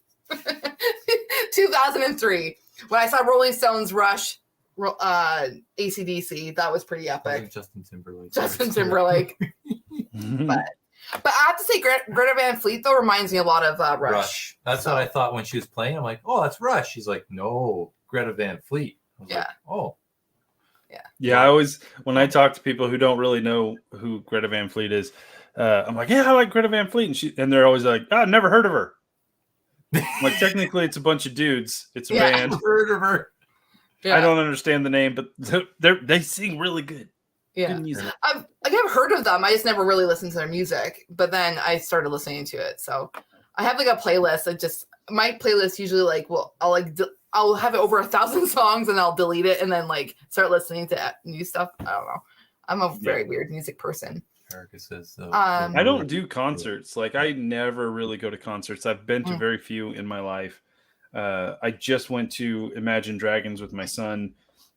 Speaker 1: 2003. When I saw Rolling Stones, Rush, AC/DC, that was pretty epic.
Speaker 3: Justin Timberlake.
Speaker 1: But But I have to say, Greta Van Fleet though reminds me a lot of Rush.
Speaker 3: That's what I thought when she was playing. I'm like, oh, that's Rush. She's like, no, Greta Van Fleet. I was like, oh.
Speaker 2: Yeah, I always, when I talk to people who don't really know who Greta Van Fleet is, I'm like, yeah, I like Greta Van Fleet. And they're always like, I've never heard of her. Like, technically, it's a bunch of dudes. It's a band.
Speaker 3: I've heard of her.
Speaker 2: Yeah. I don't understand the name, but they sing really good.
Speaker 1: Yeah.
Speaker 2: Good music.
Speaker 1: I've heard of them. I just never really listened to their music. But then I started listening to it. So I have like a playlist. My playlist usually like, I'll have it over 1,000 songs and I'll delete it and then like start listening to new stuff. I don't know. I'm a very weird music person.
Speaker 3: Erica says,
Speaker 2: I don't do concerts. Like I never really go to concerts. I've been to very few in my life. I just went to Imagine Dragons with my son.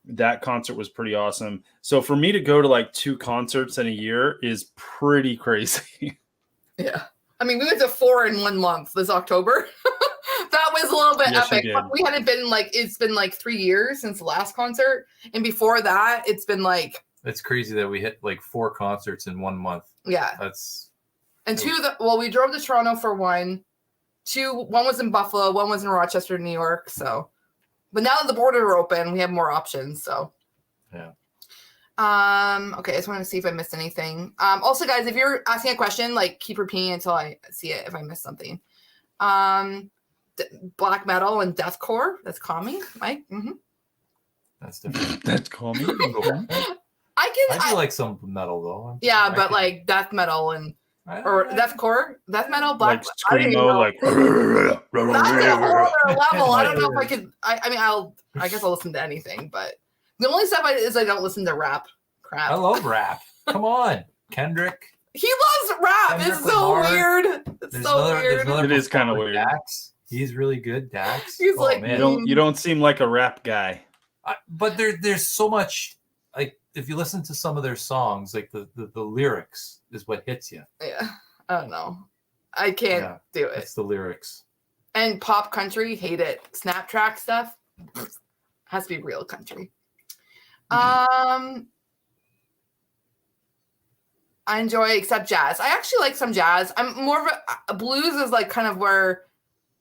Speaker 2: That concert was pretty awesome. So for me to go to like 2 concerts in a year is pretty crazy.
Speaker 1: Yeah. I mean, we went to 4 in 1 month this October. That was a little bit epic. We hadn't been it's been like 3 years since the last concert. And before that, it's been like.
Speaker 3: It's crazy that we hit like 4 concerts in 1 month.
Speaker 1: Yeah. And 2, we drove to Toronto for 1. 2, 1 was in Buffalo, 1 was in Rochester, New York. So, but now that the borders are open, we have more options. So.
Speaker 3: Yeah.
Speaker 1: Okay, I just want to see if I missed anything. Also, guys, if you're asking a question, like keep repeating until I see it if I missed something. Black metal and deathcore. That's calming, Mike. Mm-hmm.
Speaker 3: That's different.
Speaker 2: That's calming.
Speaker 3: I do like some metal though.
Speaker 1: But like death metal or deathcore, death metal, black
Speaker 2: like screamo, like
Speaker 1: that's a whole other level. I don't know if I could. I guess I'll listen to anything, but the only stuff I don't listen to rap crap.
Speaker 3: I love rap. Come on, Kendrick.
Speaker 1: He loves rap. It's so weird. It's so weird.
Speaker 2: It is kind of weird.
Speaker 3: Dax. He's really good. Dax.
Speaker 1: He's like,
Speaker 2: man. You don't seem like a rap guy.
Speaker 3: But there's so much. Like if you listen to some of their songs, like the lyrics is what hits you.
Speaker 1: Yeah, I don't know. I can't do it.
Speaker 3: It's the lyrics.
Speaker 1: And pop country, hate it. Snaptrack stuff has to be real country. I enjoy except jazz. I actually like some jazz. I'm more of a blues is like kind of where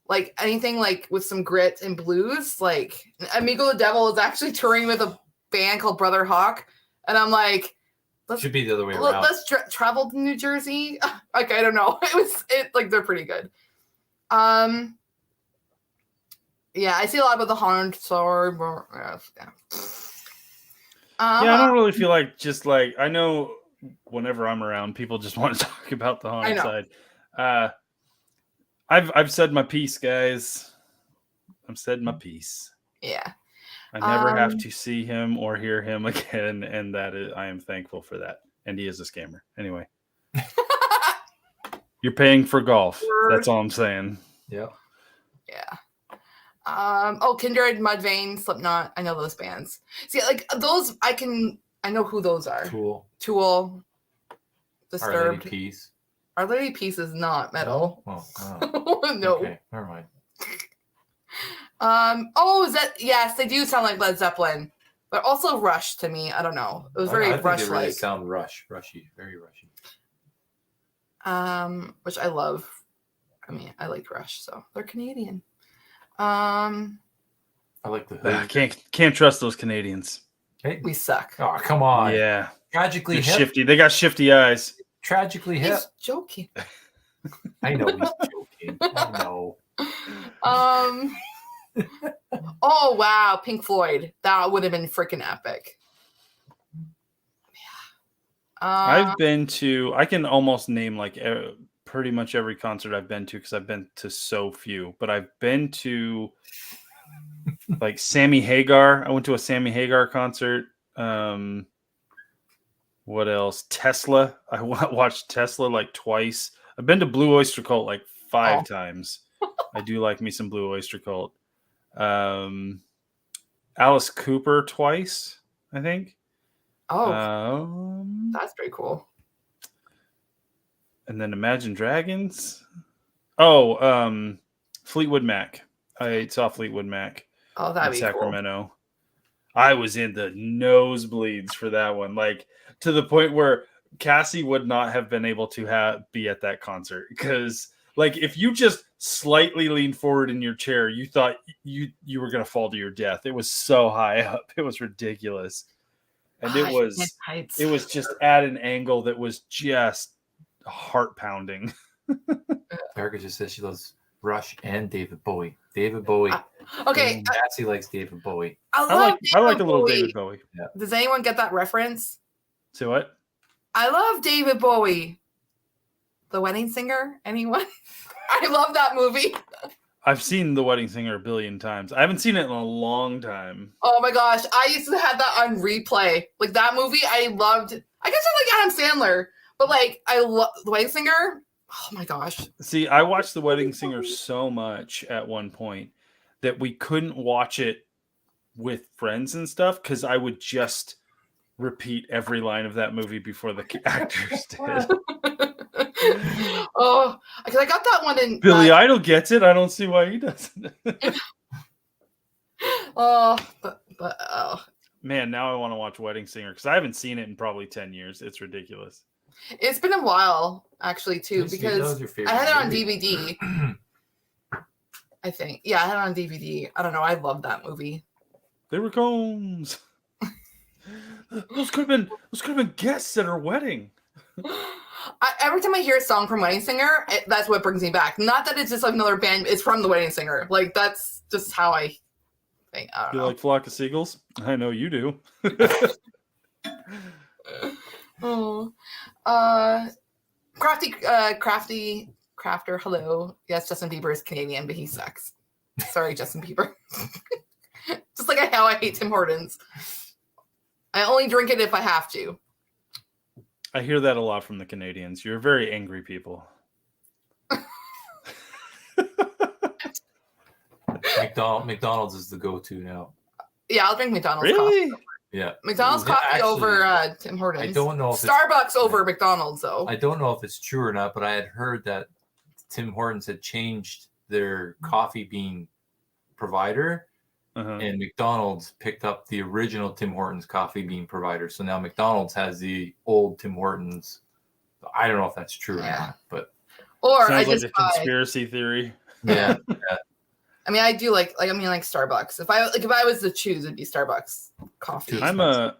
Speaker 1: like anything like with some grit and blues. Like Amigo the Devil is actually touring with a band called Brother Hawk, and I'm like,
Speaker 3: should be the other way around.
Speaker 1: Let's travel to New Jersey. Like I don't know. Like they're pretty good. Yeah, I see a lot about the Haunted Sword.
Speaker 2: I don't really feel like just like I know. Whenever I'm around, people just want to talk about the haunted side. I've said my piece, guys. I've said my piece.
Speaker 1: Yeah.
Speaker 2: I never have to see him or hear him again, and I am thankful for that. And he is a scammer. Anyway. You're paying for golf. That's all I'm saying.
Speaker 3: Yeah.
Speaker 1: Yeah. Kindred, Mudvayne, Slipknot. I know those bands. See, like those I know who those are. Tool. Disturbed.
Speaker 3: Our Lady Peace.
Speaker 1: Our Lady Peace is not metal.
Speaker 3: Oh.
Speaker 1: No.
Speaker 3: Okay, never mind.
Speaker 1: Yes, they do sound like Led Zeppelin, but also Rush to me. I don't know. It was very Rush-like.
Speaker 3: They really sound rushy, very rushy.
Speaker 1: Which I love. I mean, I like Rush, so they're Canadian. I
Speaker 3: like the
Speaker 2: can't trust those Canadians.
Speaker 3: Hey.
Speaker 1: We suck.
Speaker 3: Oh, come on.
Speaker 2: Yeah.
Speaker 3: Tragically hip.
Speaker 2: Shifty. They got shifty eyes.
Speaker 3: Tragically hip.
Speaker 1: He's joking.
Speaker 3: I know he's joking. I know.
Speaker 1: Oh, wow. Pink Floyd. That would have been freaking epic. Yeah.
Speaker 2: I've been to, I can almost name like pretty much every concert I've been to because I've been to so few, but I've been to like Sammy Hagar. I went to a Sammy Hagar concert. What else? Tesla. I watched Tesla like twice. I've been to Blue Oyster Cult like 5 times. I do like me some Blue Oyster Cult. Alice Cooper twice, I think.
Speaker 1: Oh, that's pretty cool.
Speaker 2: And then Imagine Dragons. Oh, Fleetwood Mac. I saw Fleetwood Mac.
Speaker 1: Oh, that'd be
Speaker 2: Sacramento. Cool. I was in the nosebleeds for that one, like to the point where Cassie would not have been able to be at that concert because, like, if you just slightly leaned forward in your chair, you thought you were going to fall to your death. It was so high up. It was ridiculous. And it was just at an angle that was just heart pounding.
Speaker 3: Erica just says she loves Rush and David Bowie. David Bowie.
Speaker 1: Okay.
Speaker 3: Cassie likes David Bowie.
Speaker 2: I like a little David Bowie.
Speaker 3: Yeah.
Speaker 1: Does anyone get that reference?
Speaker 2: So what?
Speaker 1: I love David Bowie. The Wedding Singer? Anyone? I love that movie.
Speaker 2: I've seen The Wedding Singer a billion times. I haven't seen it in a long time.
Speaker 1: Oh my gosh. I used to have that on replay. Like that movie I loved. I guess I like Adam Sandler, but like I love The Wedding Singer. Oh my gosh.
Speaker 2: See, I watched The Wedding Singer so much at one point that we couldn't watch it with friends and stuff because I would just repeat every line of that movie before the actors did.
Speaker 1: Oh, because I got that one in
Speaker 2: Billy Idol gets it. I don't see why he doesn't.
Speaker 1: but
Speaker 2: man, now I want to watch Wedding Singer because I haven't seen it in probably 10 years. It's ridiculous.
Speaker 1: It's been a while actually too because I had it on DVD. I think, yeah, I had it on DVD. I don't know. I love that movie.
Speaker 2: They were combs. Those could have been guests at her wedding.
Speaker 1: Every time I hear a song from Wedding Singer, that's what brings me back. Not that it's just like another band; it's from the Wedding Singer. Like that's just how I think. I don't know.
Speaker 2: Like Flock of Seagulls? I know you do.
Speaker 1: Crafter. Hello. Yes, Justin Bieber is Canadian, but he sucks. Sorry, Justin Bieber. Just like how I hate Tim Hortons. I only drink it if I have to.
Speaker 2: I hear that a lot from the Canadians. You're very angry people.
Speaker 3: McDonald's is the go-to now.
Speaker 1: Yeah, I'll drink McDonald's
Speaker 2: really?
Speaker 1: coffee.
Speaker 3: Yeah.
Speaker 1: McDonald's coffee over Tim Hortons.
Speaker 3: I don't know if
Speaker 1: Starbucks over McDonald's, though.
Speaker 3: I don't know if it's true or not, but I had heard that Tim Hortons had changed their coffee bean provider. And McDonald's picked up the original Tim Hortons coffee bean provider. So now McDonald's has the old Tim Hortons. I don't know if that's true or not, but
Speaker 1: or
Speaker 2: sounds like a conspiracy theory.
Speaker 3: Yeah.
Speaker 1: I mean, I do like Starbucks. If I was to choose, it'd be Starbucks coffee.
Speaker 2: I'm a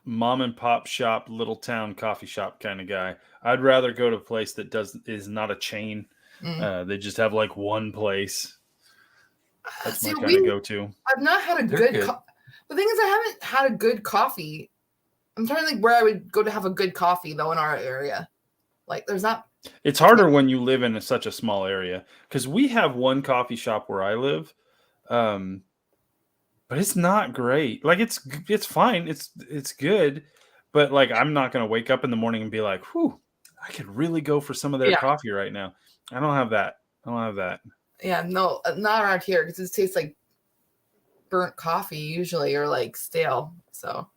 Speaker 2: mom and pop shop, little town coffee shop kind of guy. I'd rather go to a place that is not a chain. They just have like one place. That's my kind of go-to.
Speaker 1: I've not had a good. The thing is, I haven't had a good coffee. I'm trying to think where I would go to have a good coffee though in our area. Like, there's not.
Speaker 2: It's harder when you live in such a small area because we have one coffee shop where I live, but it's not great. Like it's fine. It's good, but like I'm not gonna wake up in the morning and be like, "Whew, I could really go for some of their coffee right now." I don't have that.
Speaker 1: Yeah, no, not around here because it tastes like burnt coffee usually or like stale. So,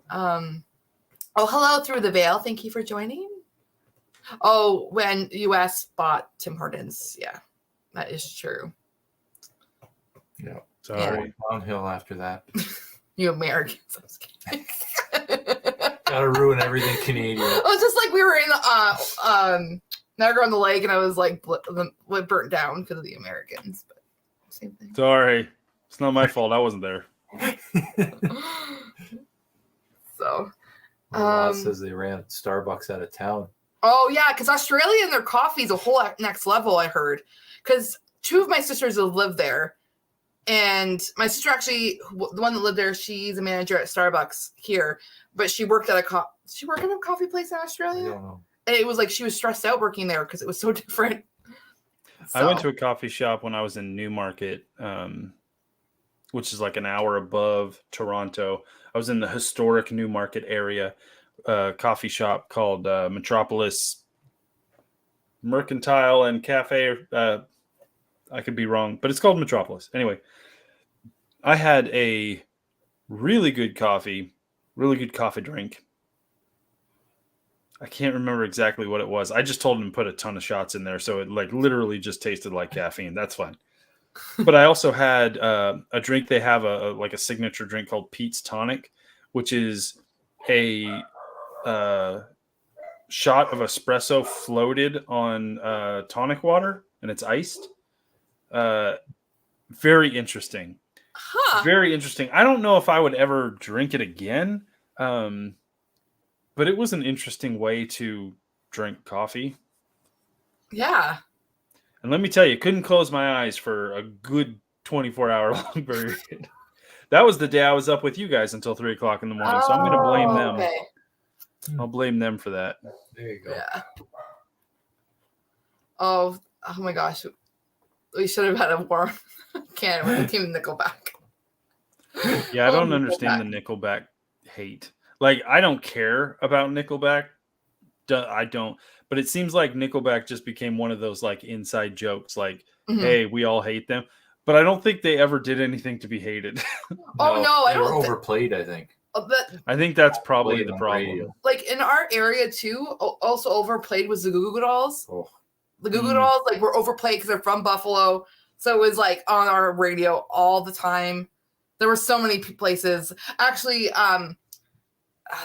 Speaker 1: hello through the veil. Thank you for joining. Oh, when US bought Tim Hortons. Yeah, that is true.
Speaker 3: Yeah.
Speaker 2: Sorry.
Speaker 3: Downhill after that.
Speaker 1: You Americans. I'm just kidding.
Speaker 3: Gotta ruin everything Canadian.
Speaker 1: It was just like we were in Niagara on the Lake, and I was like burnt down because of the Americans. But same thing.
Speaker 2: Sorry, it's not my fault. I wasn't there.
Speaker 1: So,
Speaker 3: says they ran Starbucks out of town.
Speaker 1: Oh yeah, because Australia and their coffee is a whole next level. I heard because two of my sisters have lived there, and my sister actually, the one that lived there, she's a manager at Starbucks here, but she worked at a coffee place in Australia.
Speaker 3: I don't know.
Speaker 1: And it was like she was stressed out working there because it was so different.
Speaker 2: I went to a coffee shop when I was in Newmarket, which is like an hour above Toronto. I was in the historic Newmarket area, coffee shop called Metropolis Mercantile and Cafe. I could be wrong, but it's called Metropolis. Anyway, I had a really good coffee drink. I can't remember exactly what it was. I just told him to put a ton of shots in there, so it like literally just tasted like caffeine. That's fine. But I also had a drink. They have a signature drink called Pete's Tonic, which is a shot of espresso floated on tonic water, and it's iced. Very interesting.
Speaker 1: Huh.
Speaker 2: Very interesting. I don't know if I would ever drink it again, but it was an interesting way to drink coffee.
Speaker 1: Yeah.
Speaker 2: And let me tell you, couldn't close my eyes for a good 24-hour long period. That was the day I was up with you guys until 3 o'clock in the morning. So I'm going to blame them.
Speaker 1: Okay.
Speaker 2: I'll blame them for that.
Speaker 3: There you go.
Speaker 1: Yeah. Oh my gosh. We should have had a war can with Team Nickelback.
Speaker 2: Yeah, I don't understand the Nickelback hate. Like, I don't care about Nickelback. I don't. But it seems like Nickelback just became one of those like inside jokes. Like, hey, we all hate them. But I don't think they ever did anything to be hated.
Speaker 1: I
Speaker 3: they were overplayed, I think.
Speaker 2: I think that's probably the problem.
Speaker 3: Radio.
Speaker 1: Like in our area too, also overplayed was the Goo Goo Dolls.
Speaker 3: Oh.
Speaker 1: The Goo Goo Dolls like were overplayed because they're from Buffalo, so it was like on our radio all the time. There were so many places. Actually,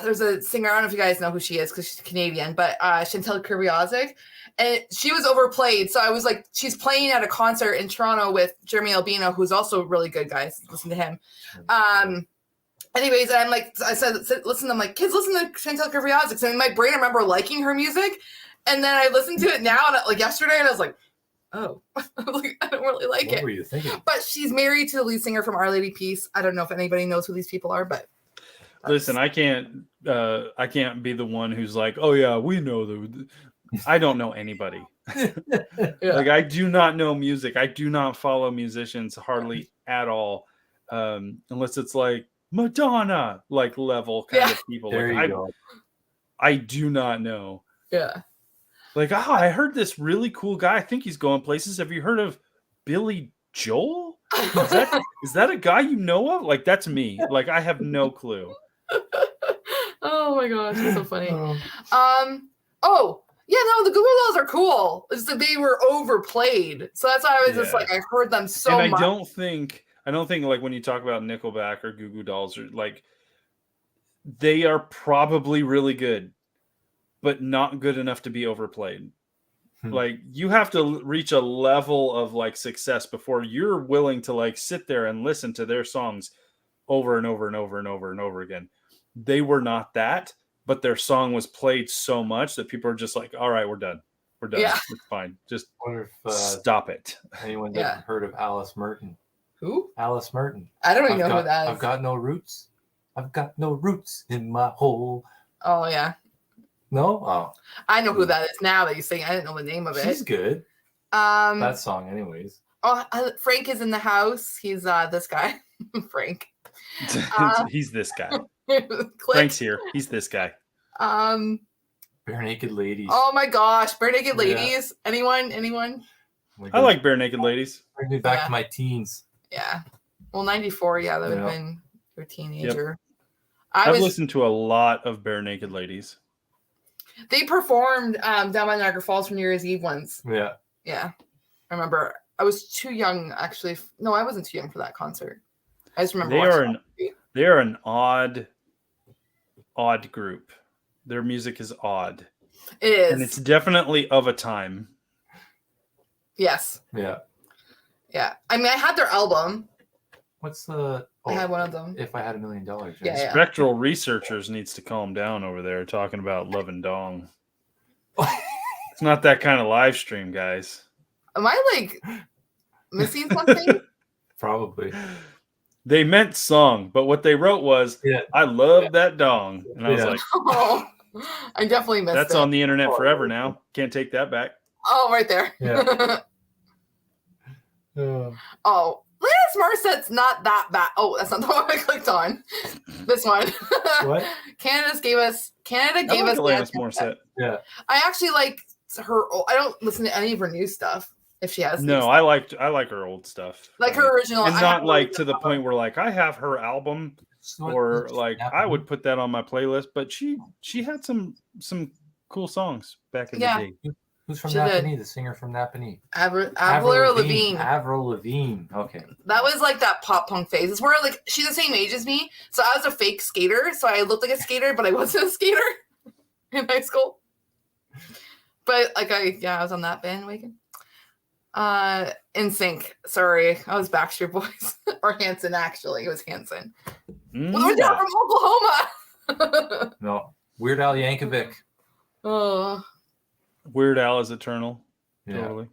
Speaker 1: there's a singer. I don't know if you guys know who she is because she's Canadian, but Chantal Kurviazic, and she was overplayed. So I was like, she's playing at a concert in Toronto with Jeremy Albino, who's also really good. Guys, listen to him. Anyways, I'm like, I said, listen. I'm like, kids, listen to Chantal Kurviazic. And in my brain, I remember liking her music, and then I listened to it now, and like yesterday, and I was like, oh, like, I don't really like it.
Speaker 3: What were you thinking?
Speaker 1: But she's married to the lead singer from Our Lady Peace. I don't know if anybody knows who these people are, but.
Speaker 2: Listen, I can't be the one who's like, oh yeah, we know I don't know anybody. Like, I do not know music. I do not follow musicians hardly at all, unless it's like Madonna like level kind of people.
Speaker 3: There
Speaker 2: like,
Speaker 3: you go.
Speaker 2: I do not know.
Speaker 1: Yeah.
Speaker 2: Like, I heard this really cool guy. I think he's going places. Have you heard of Billy Joel? Is that a guy you know of? Like, that's me. Like, I have no clue.
Speaker 1: Oh my gosh, that's so funny. The Goo Goo Dolls are cool. It's that they were overplayed, so that's why I was just like, I heard them so much.
Speaker 2: And I don't think like when you talk about Nickelback or Goo Goo Dolls, or like, they are probably really good, but not good enough to be overplayed. Like, you have to reach a level of like success before you're willing to like sit there and listen to their songs over and over and over and over and over again. They were not that, but their song was played so much that people are just like, all right, we're done. We're done.
Speaker 1: Yeah.
Speaker 2: It's fine. Just
Speaker 3: stop
Speaker 2: it.
Speaker 3: Anyone ever heard of Alice Merton?
Speaker 1: Who?
Speaker 3: Alice Merton.
Speaker 1: I don't even know who that is.
Speaker 3: I've got no roots. I've got no roots in my hole.
Speaker 1: Oh, yeah.
Speaker 3: No? Oh.
Speaker 1: I know who that is now that you sing. I didn't know the name of it.
Speaker 3: She's good. That song, anyways.
Speaker 1: Oh, Frank is in the house. He's this guy. Frank.
Speaker 2: He's this guy. Frank's here. He's this guy.
Speaker 3: Bare Naked Ladies.
Speaker 1: Oh my gosh, Bare Naked Ladies. Yeah. Anyone?
Speaker 2: I like Bare Naked Ladies.
Speaker 3: Bring me back to my teens.
Speaker 1: Yeah. Well, 94. Yeah, that would have been your teenager.
Speaker 2: Yep. I've listened to a lot of Bare Naked Ladies.
Speaker 1: They performed down by Niagara Falls for New Year's Eve once.
Speaker 3: Yeah.
Speaker 1: Yeah. I remember. I was too young, actually. No, I wasn't too young for that concert. I just remember
Speaker 2: they are an odd group. Their music is odd.
Speaker 1: It is.
Speaker 2: And it's definitely of a time.
Speaker 1: Yes.
Speaker 3: Yeah.
Speaker 1: Yeah. I mean, I had their album.
Speaker 3: What's the...
Speaker 1: I had one of them.
Speaker 3: If I Had $1 Million.
Speaker 1: Yeah.
Speaker 2: Spectral Researchers needs to calm down over there talking about Love and Dong. It's not that kind of live stream, guys.
Speaker 1: Am I like missing something?
Speaker 3: Probably.
Speaker 2: They meant song, but what they wrote was, I love that dong. And I was like,
Speaker 1: oh, I definitely missed
Speaker 2: that's
Speaker 1: it.
Speaker 2: on the internet forever now. Can't take that back.
Speaker 1: Oh, right there.
Speaker 3: Yeah.
Speaker 1: Oh, Alanis Morissette's not that bad. Oh, that's not the one I clicked on. This one.
Speaker 3: What?
Speaker 1: Canada gave us
Speaker 2: Alanis Morissette.
Speaker 3: Yeah.
Speaker 1: I actually like her. I don't listen to any of her new stuff. If she has
Speaker 2: no, I like her old stuff,
Speaker 1: like her original,
Speaker 2: and not like to the point where like I have her album or like I would put that on my playlist. But she had some cool songs back in the day.
Speaker 3: Who's from Napanee? The singer from Napanee.
Speaker 1: Avril Lavigne.
Speaker 3: Avril Lavigne. Okay.
Speaker 1: That was like that pop punk phase. It's where like she's the same age as me, so I was a fake skater. So I looked like a skater, but I wasn't a skater. in high school. But like I was on that bandwagon. NSYNC. Sorry, I was Backstreet Boys or Hanson. Actually, it was Hanson. Well, they're from Oklahoma.
Speaker 3: No, Weird Al Yankovic.
Speaker 1: Oh,
Speaker 2: Weird Al is eternal.
Speaker 3: Yeah.
Speaker 2: Totally.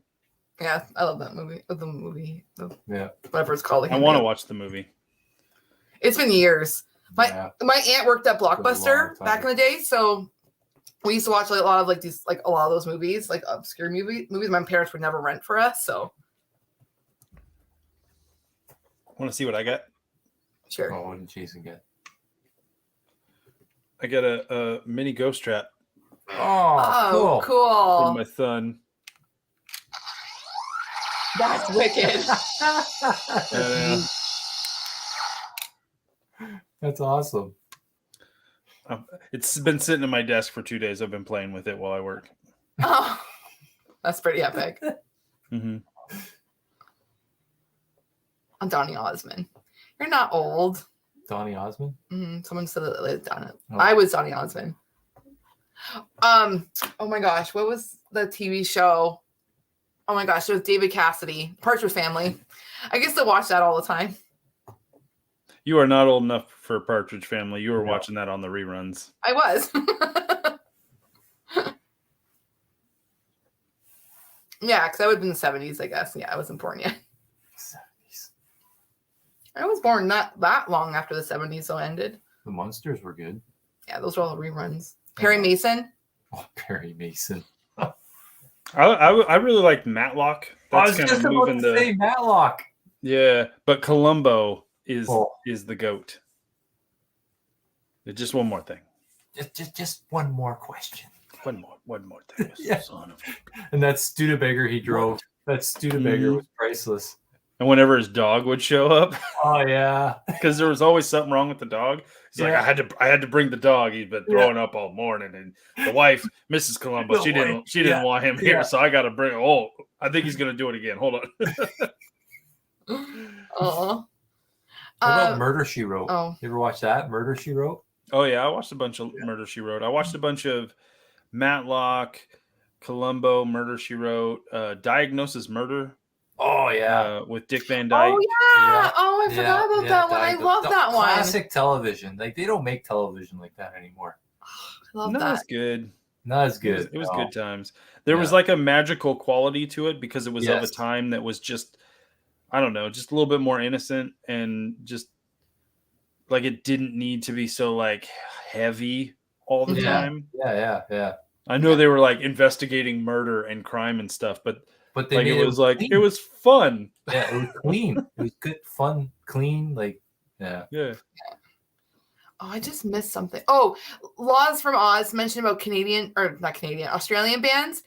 Speaker 1: Yeah, I love that movie. The movie.
Speaker 3: Yeah.
Speaker 1: Whatever it's called.
Speaker 2: I want to watch the movie.
Speaker 1: It's been years. My aunt worked at Blockbuster back in the day, so we used to watch like a lot of those movies, like obscure movies. My parents would never rent for us, so.
Speaker 2: Want to see what I got?
Speaker 1: Sure.
Speaker 3: Oh, what did Jason get?
Speaker 2: I got a mini ghost trap.
Speaker 3: Oh,
Speaker 1: cool.
Speaker 2: From my son.
Speaker 1: That's wicked.
Speaker 3: That's awesome.
Speaker 2: It's been sitting at my desk for 2 days. I've been playing with it while I work.
Speaker 1: Oh, that's pretty epic.
Speaker 2: Mm-hmm.
Speaker 1: I'm Donny Osmond. You're not old.
Speaker 3: Donny Osmond?
Speaker 1: Mm-hmm. Someone said it. I was Donny Osmond. Oh my gosh, what was the TV show? Oh my gosh, it was David Cassidy, Partridge Family. I guess I watch that all the time.
Speaker 2: You are not old enough for Partridge Family. You were watching that on the reruns.
Speaker 1: I was. Yeah, because I would have been in the 70s, I guess. Yeah, I wasn't born yet.
Speaker 3: 70s.
Speaker 1: I was born not that long after the 70s so ended.
Speaker 3: The Munsters were good.
Speaker 1: Yeah, those were all reruns. Perry Mason.
Speaker 3: Oh, Perry Mason.
Speaker 2: I really liked Matlock.
Speaker 3: I was just about to say Matlock.
Speaker 2: Yeah, but Columbo is the GOAT. Just one more thing.
Speaker 3: Just one more question.
Speaker 2: One more thing.
Speaker 3: Yeah.
Speaker 2: Son of
Speaker 3: And that Studebaker he drove. That Studebaker was priceless.
Speaker 2: And whenever his dog would show up,
Speaker 3: oh yeah,
Speaker 2: because there was always something wrong with the dog. He's like, I had to bring the dog. He's been throwing up all morning, and the wife, Mrs. Columbo, she didn't want him here, so I got to bring. Oh, I think he's gonna do it again. Hold on.
Speaker 1: Oh.
Speaker 3: What about Murder, She Wrote?
Speaker 1: Oh.
Speaker 3: You ever watch that? Murder, She Wrote?
Speaker 2: Oh yeah, I watched a bunch of Murder, She Wrote. I watched a bunch of Matlock, Columbo, Murder, She Wrote, Diagnosis Murder.
Speaker 3: Oh yeah,
Speaker 2: with Dick Van Dyke.
Speaker 1: Oh yeah. Oh, I forgot about that one. I love that one.
Speaker 3: Classic television. Like they don't make television like that anymore.
Speaker 1: I love that.
Speaker 2: Not as good.
Speaker 3: Not as good.
Speaker 2: It was good times. There was like a magical quality to it because it was of a time that was just, I don't know, just a little bit more innocent and just like it didn't need to be so like heavy all the time.
Speaker 3: Yeah.
Speaker 2: I know they were like investigating murder and crime and stuff, but
Speaker 3: they
Speaker 2: like it was fun.
Speaker 3: Yeah, it was clean. It was good, fun, clean. Like yeah.
Speaker 1: Oh, I just missed something. Oh, Laws from Oz mentioned about Australian bands.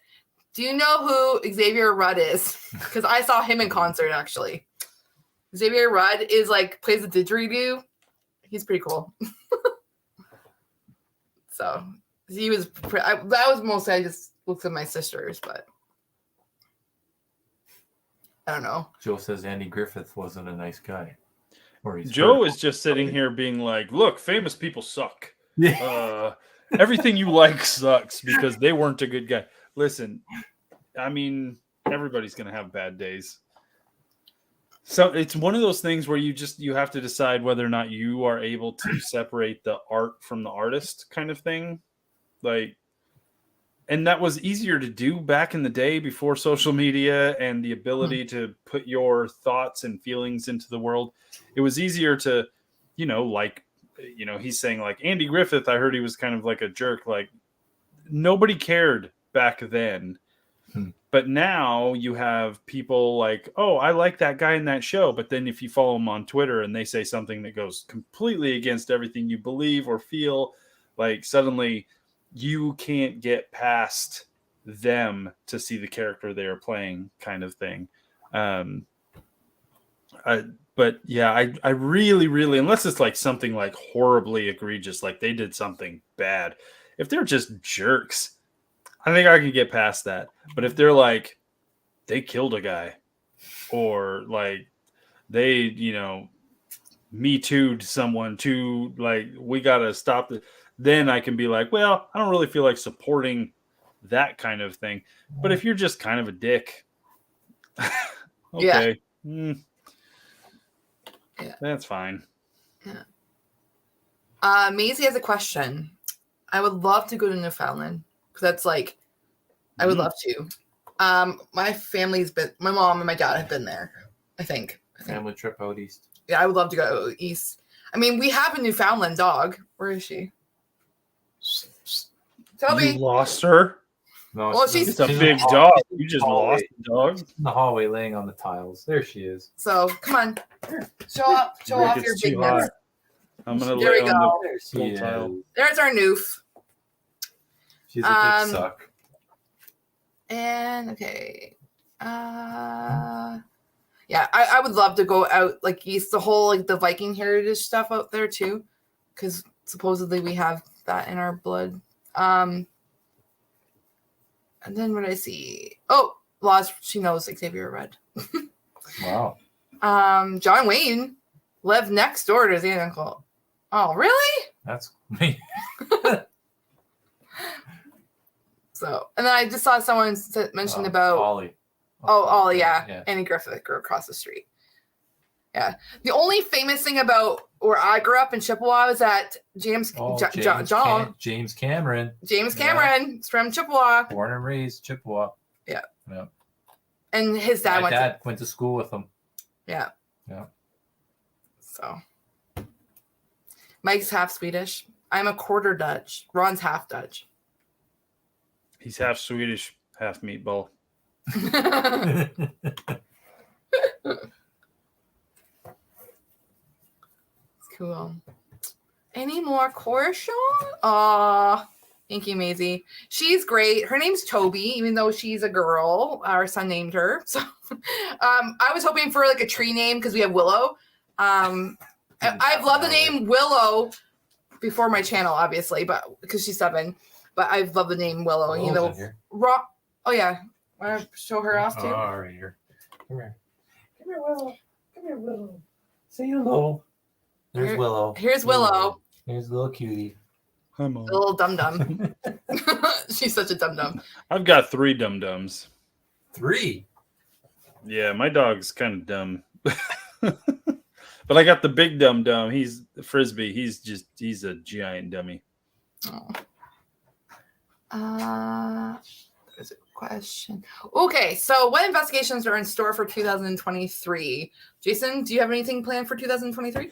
Speaker 1: Do you know who Xavier Rudd is? Because I saw him in concert actually. Xavier Rudd is like plays the didgeridoo. He's pretty cool. So he was. That was mostly I just looked at my sisters, but I don't know.
Speaker 3: Joe says Andy Griffith wasn't a nice guy.
Speaker 2: Joe is just sitting here being like, "Look, famous people suck.
Speaker 3: Yeah.
Speaker 2: Everything you like sucks because they weren't a good guy." Listen, I mean, everybody's gonna have bad days. So it's one of those things where you have to decide whether or not you are able to separate the art from the artist, kind of thing. Like, and that was easier to do back in the day before social media and the ability to put your thoughts and feelings into the world. It was easier to, he's saying like Andy Griffith, I heard he was kind of like a jerk. Like nobody cared back then. But now you have people like, oh, I like that guy in that show. But then if you follow them on Twitter and they say something that goes completely against everything you believe or feel, like suddenly you can't get past them to see the character they are playing, kind of thing. But yeah, I really, really, unless it's like something like horribly egregious, like they did something bad. If they're just jerks, I think I can get past that. But if they're like, they killed a guy or like they, Me Too'd someone to like, we got to stop it. then I can be like, well, I don't really feel like supporting that kind of thing. But if you're just kind of a dick, okay, that's fine.
Speaker 1: Yeah. Maisie has a question. I would love to go to Newfoundland because that's like, I would love to. My mom and my dad have been there. I think.
Speaker 3: Family trip out east.
Speaker 1: Yeah, I would love to go east. I mean, we have a Newfoundland dog. Where is she? Toby.
Speaker 2: You lost her?
Speaker 3: No,
Speaker 1: well,
Speaker 3: she's
Speaker 2: a big dog. You just lost the dog.
Speaker 3: In the hallway, laying on the tiles. There she is.
Speaker 1: So come on, show off your bigness.
Speaker 2: I'm gonna
Speaker 1: there
Speaker 2: lay
Speaker 1: we
Speaker 2: on
Speaker 1: go.
Speaker 2: the tile.
Speaker 1: There's our noof.
Speaker 3: She's a big suck.
Speaker 1: And okay, yeah, I would love to go out like east, the whole like the Viking heritage stuff out there too, because supposedly we have that in our blood. And then what did I see? Oh, Laws, she knows Xavier Red.
Speaker 3: Wow.
Speaker 1: John Wayne lived next door to his aunt and uncle. Oh, really?
Speaker 3: That's me.
Speaker 1: So, and then I just saw someone mentioned about
Speaker 3: Ollie.
Speaker 1: Ollie, yeah. Annie Griffith grew across the street. Yeah. The only famous thing about where I grew up in Chippewa was that James Cameron. James Cameron is from Chippewa.
Speaker 3: Born and raised Chippewa.
Speaker 1: Yeah. And his dad
Speaker 3: went to school with him.
Speaker 1: Yeah.
Speaker 3: Yeah.
Speaker 1: So Mike's half Swedish. I'm a quarter Dutch. Ron's half Dutch.
Speaker 2: He's half Swedish, half meatball.
Speaker 1: Cool. Any more questions? Aw, thank you, Maisie. She's great. Her name's Toby, even though she's a girl. Our son named her. So I was hoping for like a tree name because we have Willow. I've loved the name Willow before my channel, obviously, but because she's 7. But I've loved the name Willow. You know, oh yeah. Want to show her off too?
Speaker 3: Oh, right here. Come here. Come here, Willow. Come here, Willow. Say hello. There's Willow.
Speaker 1: Here's Willow.
Speaker 3: Here's little cutie.
Speaker 2: Hi, Mom.
Speaker 1: A little dum-dum. She's such a dum-dum.
Speaker 2: I've got 3 dum-dums.
Speaker 3: 3?
Speaker 2: Yeah, my dog's kind of dumb. But I got the big dum-dum. He's Frisbee. He's a giant dummy.
Speaker 1: Oh. There's a question. Okay, so what investigations are in store for 2023? Jason, do you have anything planned for 2023?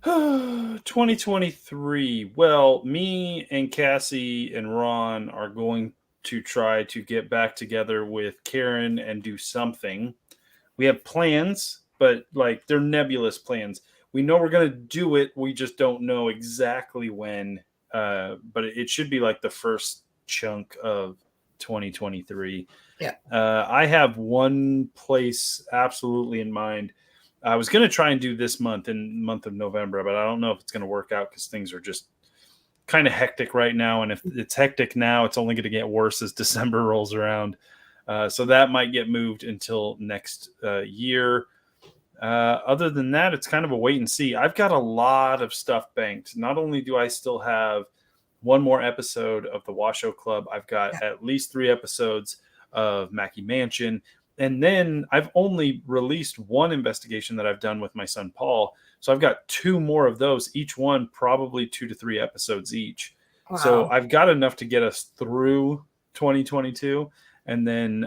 Speaker 2: 2023. Well, me and Cassie and Ron are going to try to get back together with Karen and do something. We have plans, but like they're nebulous plans. We know we're going to do it. We just don't know exactly when. But it should be like the first chunk of 2023.
Speaker 1: Yeah.
Speaker 2: I have one place absolutely in mind. I was going to try and do this month in the month of November, but I don't know if it's going to work out because things are just kind of hectic right now. And if it's hectic now, it's only going to get worse as December rolls around. So that might get moved until next year. Other than that, it's kind of a wait and see. I've got a lot of stuff banked. Not only do I still have one more episode of the Washoe Club, I've got at least 3 episodes of Mackey Mansion. And then I've only released one investigation that I've done with my son, Paul. So I've got 2 more of those, each one probably 2 to 3 episodes each. Wow. So I've got enough to get us through 2022. And then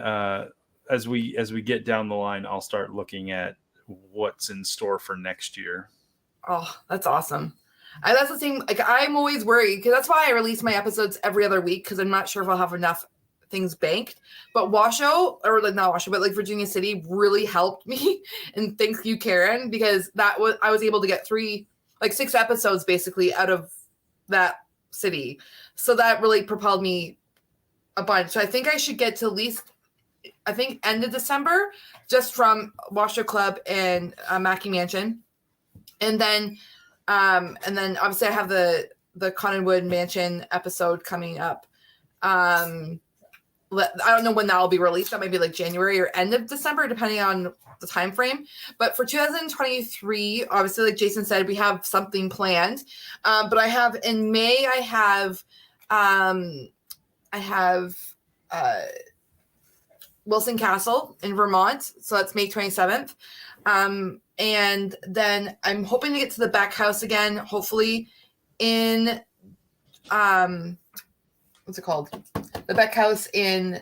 Speaker 2: as we get down the line, I'll start looking at what's in store for next year.
Speaker 1: Oh, that's awesome. That's the thing. Like, I'm always worried because that's why I release my episodes every other week because I'm not sure if I'll have enough things banked. But Washoe, or like not Washoe, but like Virginia City really helped me. And thank you, Karen, because I was able to get 6 episodes basically out of that city. So that really propelled me a bunch. So I think I should get to at least, end of December just from Washoe Club and Mackey Mansion. And then obviously I have the Cottonwood Mansion episode coming up I don't know when that will be released. That might be like January or end of December, depending on the time frame. But for 2023, obviously, like Jason said, we have something planned. But I have in May, I have Wilson Castle in Vermont. So that's May 27th. And then I'm hoping to get to the Beck House again, hopefully in what's it called? The Beck House in,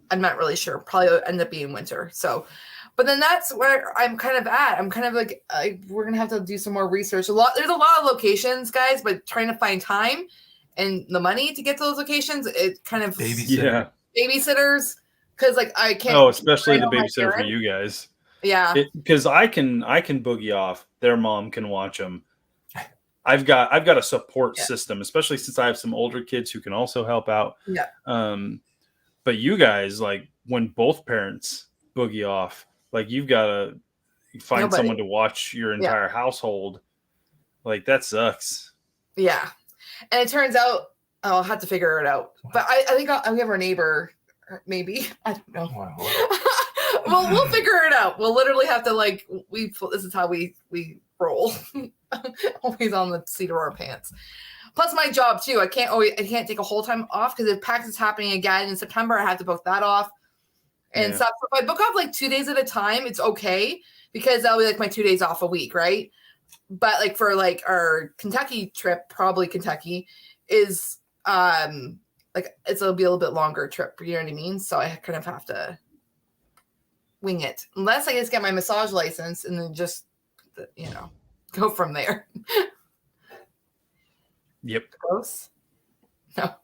Speaker 1: I'm not really sure, probably end up being winter. So, but then that's where I'm kind of at. I'm kind of like, we're going to have to do some more research. There's a lot of locations, guys, but trying to find time and the money to get to those locations, it kind of babysitters. Cause like I can't.
Speaker 2: Oh, especially the babysitter for you guys.
Speaker 1: Yeah.
Speaker 2: Cause I can boogie off. Their mom can watch them. I've got a support system, especially since I have some older kids who can also help out.
Speaker 1: Yeah.
Speaker 2: But you guys, like when both parents boogie off, like you've got to find someone to watch your entire household. Like that sucks.
Speaker 1: Yeah. And it turns out I'll have to figure it out. But I think I'll give our neighbor, maybe. I don't know. Wow. Well, we'll figure it out. We'll literally have to this is how we roll. Always on the seat of our pants. Plus my job too. I can't take a whole time off because if PAX is happening again in September, I have to book that off. And stuff. So if I book off like 2 days at a time, it's okay because that'll be like my 2 days off a week, right? But like for like our Kentucky trip, probably Kentucky is it'll be a little bit longer trip. You know what I mean? So I kind of have to wing it unless I just get my massage license and then just go from there.
Speaker 2: Yep.
Speaker 1: Close? No.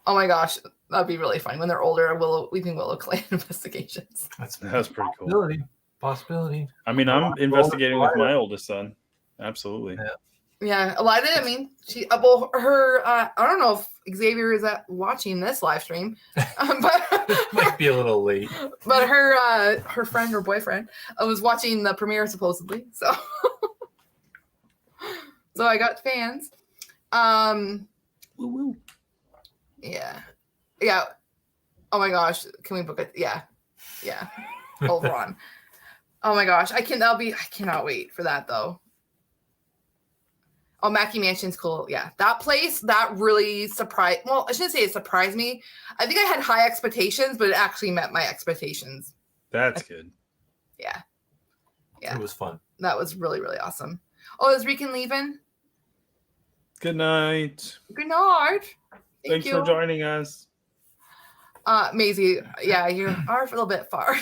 Speaker 1: Oh my gosh, that'd be really fun when they're older. Weeping Willow Clan investigations.
Speaker 2: That's pretty
Speaker 3: cool. Possibility.
Speaker 2: I mean, I'm investigating with my oldest son. Absolutely.
Speaker 1: Yeah, Elida. I mean, her. I don't know if Xavier is watching this live stream, but
Speaker 3: might be a little late.
Speaker 1: But her friend or boyfriend was watching the premiere supposedly. So, so I got fans.
Speaker 2: Woo-woo.
Speaker 1: Yeah. Oh my gosh, can we book it? Yeah. Hold on. Oh my gosh, I cannot wait for that though. Oh, Mackey Mansion's cool. Yeah, that place, that really surprised. Well, I shouldn't say it surprised me. I think I had high expectations, but it actually met my expectations.
Speaker 2: That's good.
Speaker 1: Yeah.
Speaker 3: It was fun.
Speaker 1: That was really, really awesome. Oh, is Rican leaving?
Speaker 2: Good night.
Speaker 1: Good night.
Speaker 2: Thanks for joining us.
Speaker 1: Maisie, yeah, you are a little bit far.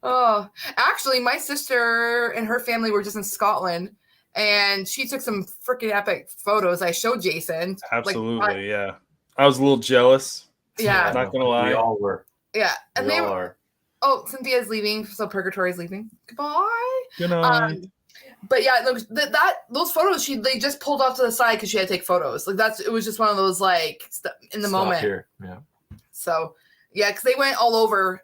Speaker 1: Oh, actually, my sister and her family were just in Scotland. And she took some freaking epic photos. I showed Jason.
Speaker 2: Absolutely, yeah. I was a little jealous.
Speaker 1: Yeah.
Speaker 2: Not going to lie.
Speaker 3: We all were.
Speaker 1: Yeah. And
Speaker 3: we all are.
Speaker 1: Oh, Cynthia's leaving. So Purgatory's leaving. Goodbye.
Speaker 2: Good night.
Speaker 1: But yeah, look, those photos, they just pulled off to the side because she had to take photos. Like it was just one of those in the moment.
Speaker 3: Here. Yeah.
Speaker 1: So yeah, because they went all over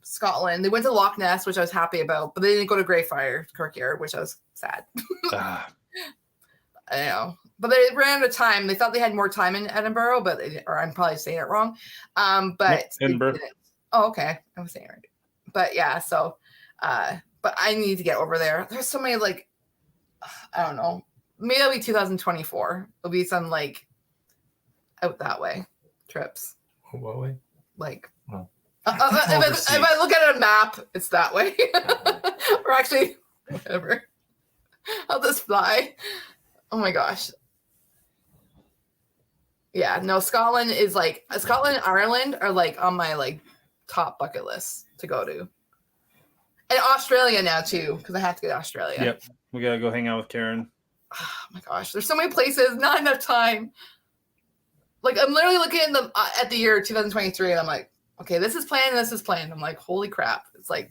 Speaker 1: Scotland. They went to Loch Ness, which I was happy about, but they didn't go to Greyfriars Kirkyard, which I was sad. I know, but they ran out of time. They thought they had more time in Edinburgh, or I'm probably saying it wrong. But
Speaker 2: Edinburgh.
Speaker 1: Oh, okay, I was saying it right. But yeah, so but I need to get over there. There's so many I don't know. Maybe it'll be 2024. It'll be some out that way trips.
Speaker 3: What way?
Speaker 1: If I look at a map, it's that way. Or actually, whatever. I'll just fly. Oh my gosh. Yeah, no, Scotland is Scotland and Ireland are on my top bucket list to go to. And Australia now too, because I have to go to Australia.
Speaker 2: Yep. We gotta go hang out with Karen.
Speaker 1: Oh my gosh, there's so many places, not enough time. I'm literally looking at the year 2023, and I'm like, okay, this is planned, this is planned. I'm like, holy crap! It's and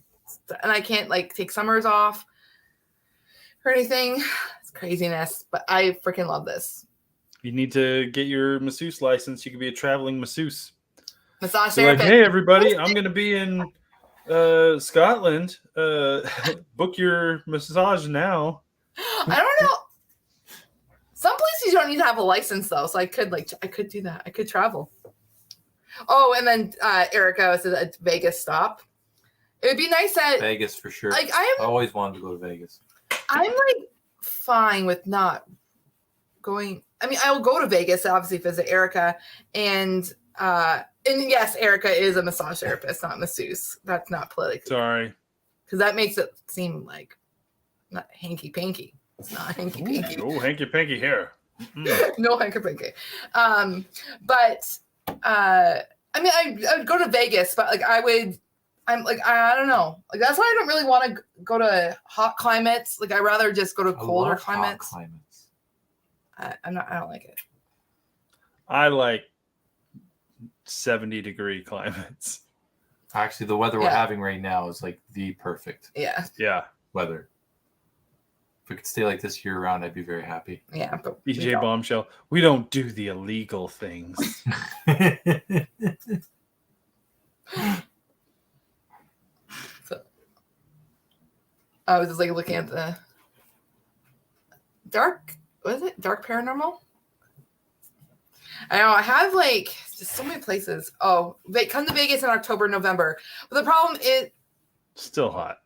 Speaker 1: I can't take summers off or anything. It's craziness, but I freaking love this.
Speaker 2: You need to get your masseuse license. You could be a traveling masseuse.
Speaker 1: Massage therapist.
Speaker 2: Hey everybody, I'm gonna be in Scotland. Book your massage now.
Speaker 1: I don't know. Some places you don't need to have a license though, so I could do that. I could travel. Oh, and then Erica said a Vegas stop. It would be nice at
Speaker 3: Vegas for sure.
Speaker 1: Like
Speaker 3: I always wanted to go to Vegas.
Speaker 1: I'm like fine with not going. I mean, I will go to Vegas to obviously visit Erica, and yes, Erica is a massage therapist, not masseuse. That's not politically.
Speaker 2: Sorry,
Speaker 1: because that makes it seem like not hanky panky. It's not hanky panky.
Speaker 2: Oh, hanky panky hair.
Speaker 1: No hanky panky. But I mean, I would go to Vegas, but like I'm like I don't know. Like that's why I don't really want to go to hot climates. Like I'd rather just go to colder climates. I don't like it.
Speaker 2: I like 70-degree climates.
Speaker 3: Actually, the weather we're having right now is like the perfect weather. If we could stay like this year round, I'd be very happy.
Speaker 1: Yeah, but
Speaker 2: DJ Bombshell, we don't do the illegal things.
Speaker 1: So, I was just like looking at the dark paranormal. I know I have like just so many places. Oh, come to Vegas in October, November. But the problem is
Speaker 2: still hot.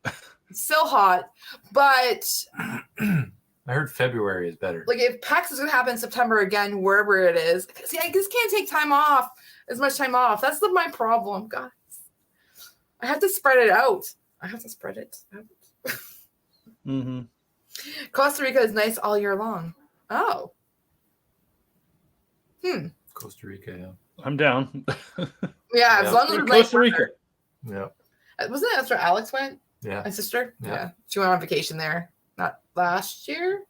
Speaker 1: Still hot, but
Speaker 3: I heard February is better.
Speaker 1: Like if PAX is going to happen in September again, wherever it is. See, I just can't take as much time off. That's my problem, guys. I have to spread it out.
Speaker 2: Mm-hmm.
Speaker 1: Costa Rica is nice all year long. Oh.
Speaker 3: Costa Rica, yeah.
Speaker 2: I'm down.
Speaker 1: Yeah, as long as it's
Speaker 2: Costa Rica.
Speaker 3: Yeah.
Speaker 1: Wasn't that after Alex went?
Speaker 3: Yeah.
Speaker 1: My sister? Yeah. She went on vacation there. Not last year?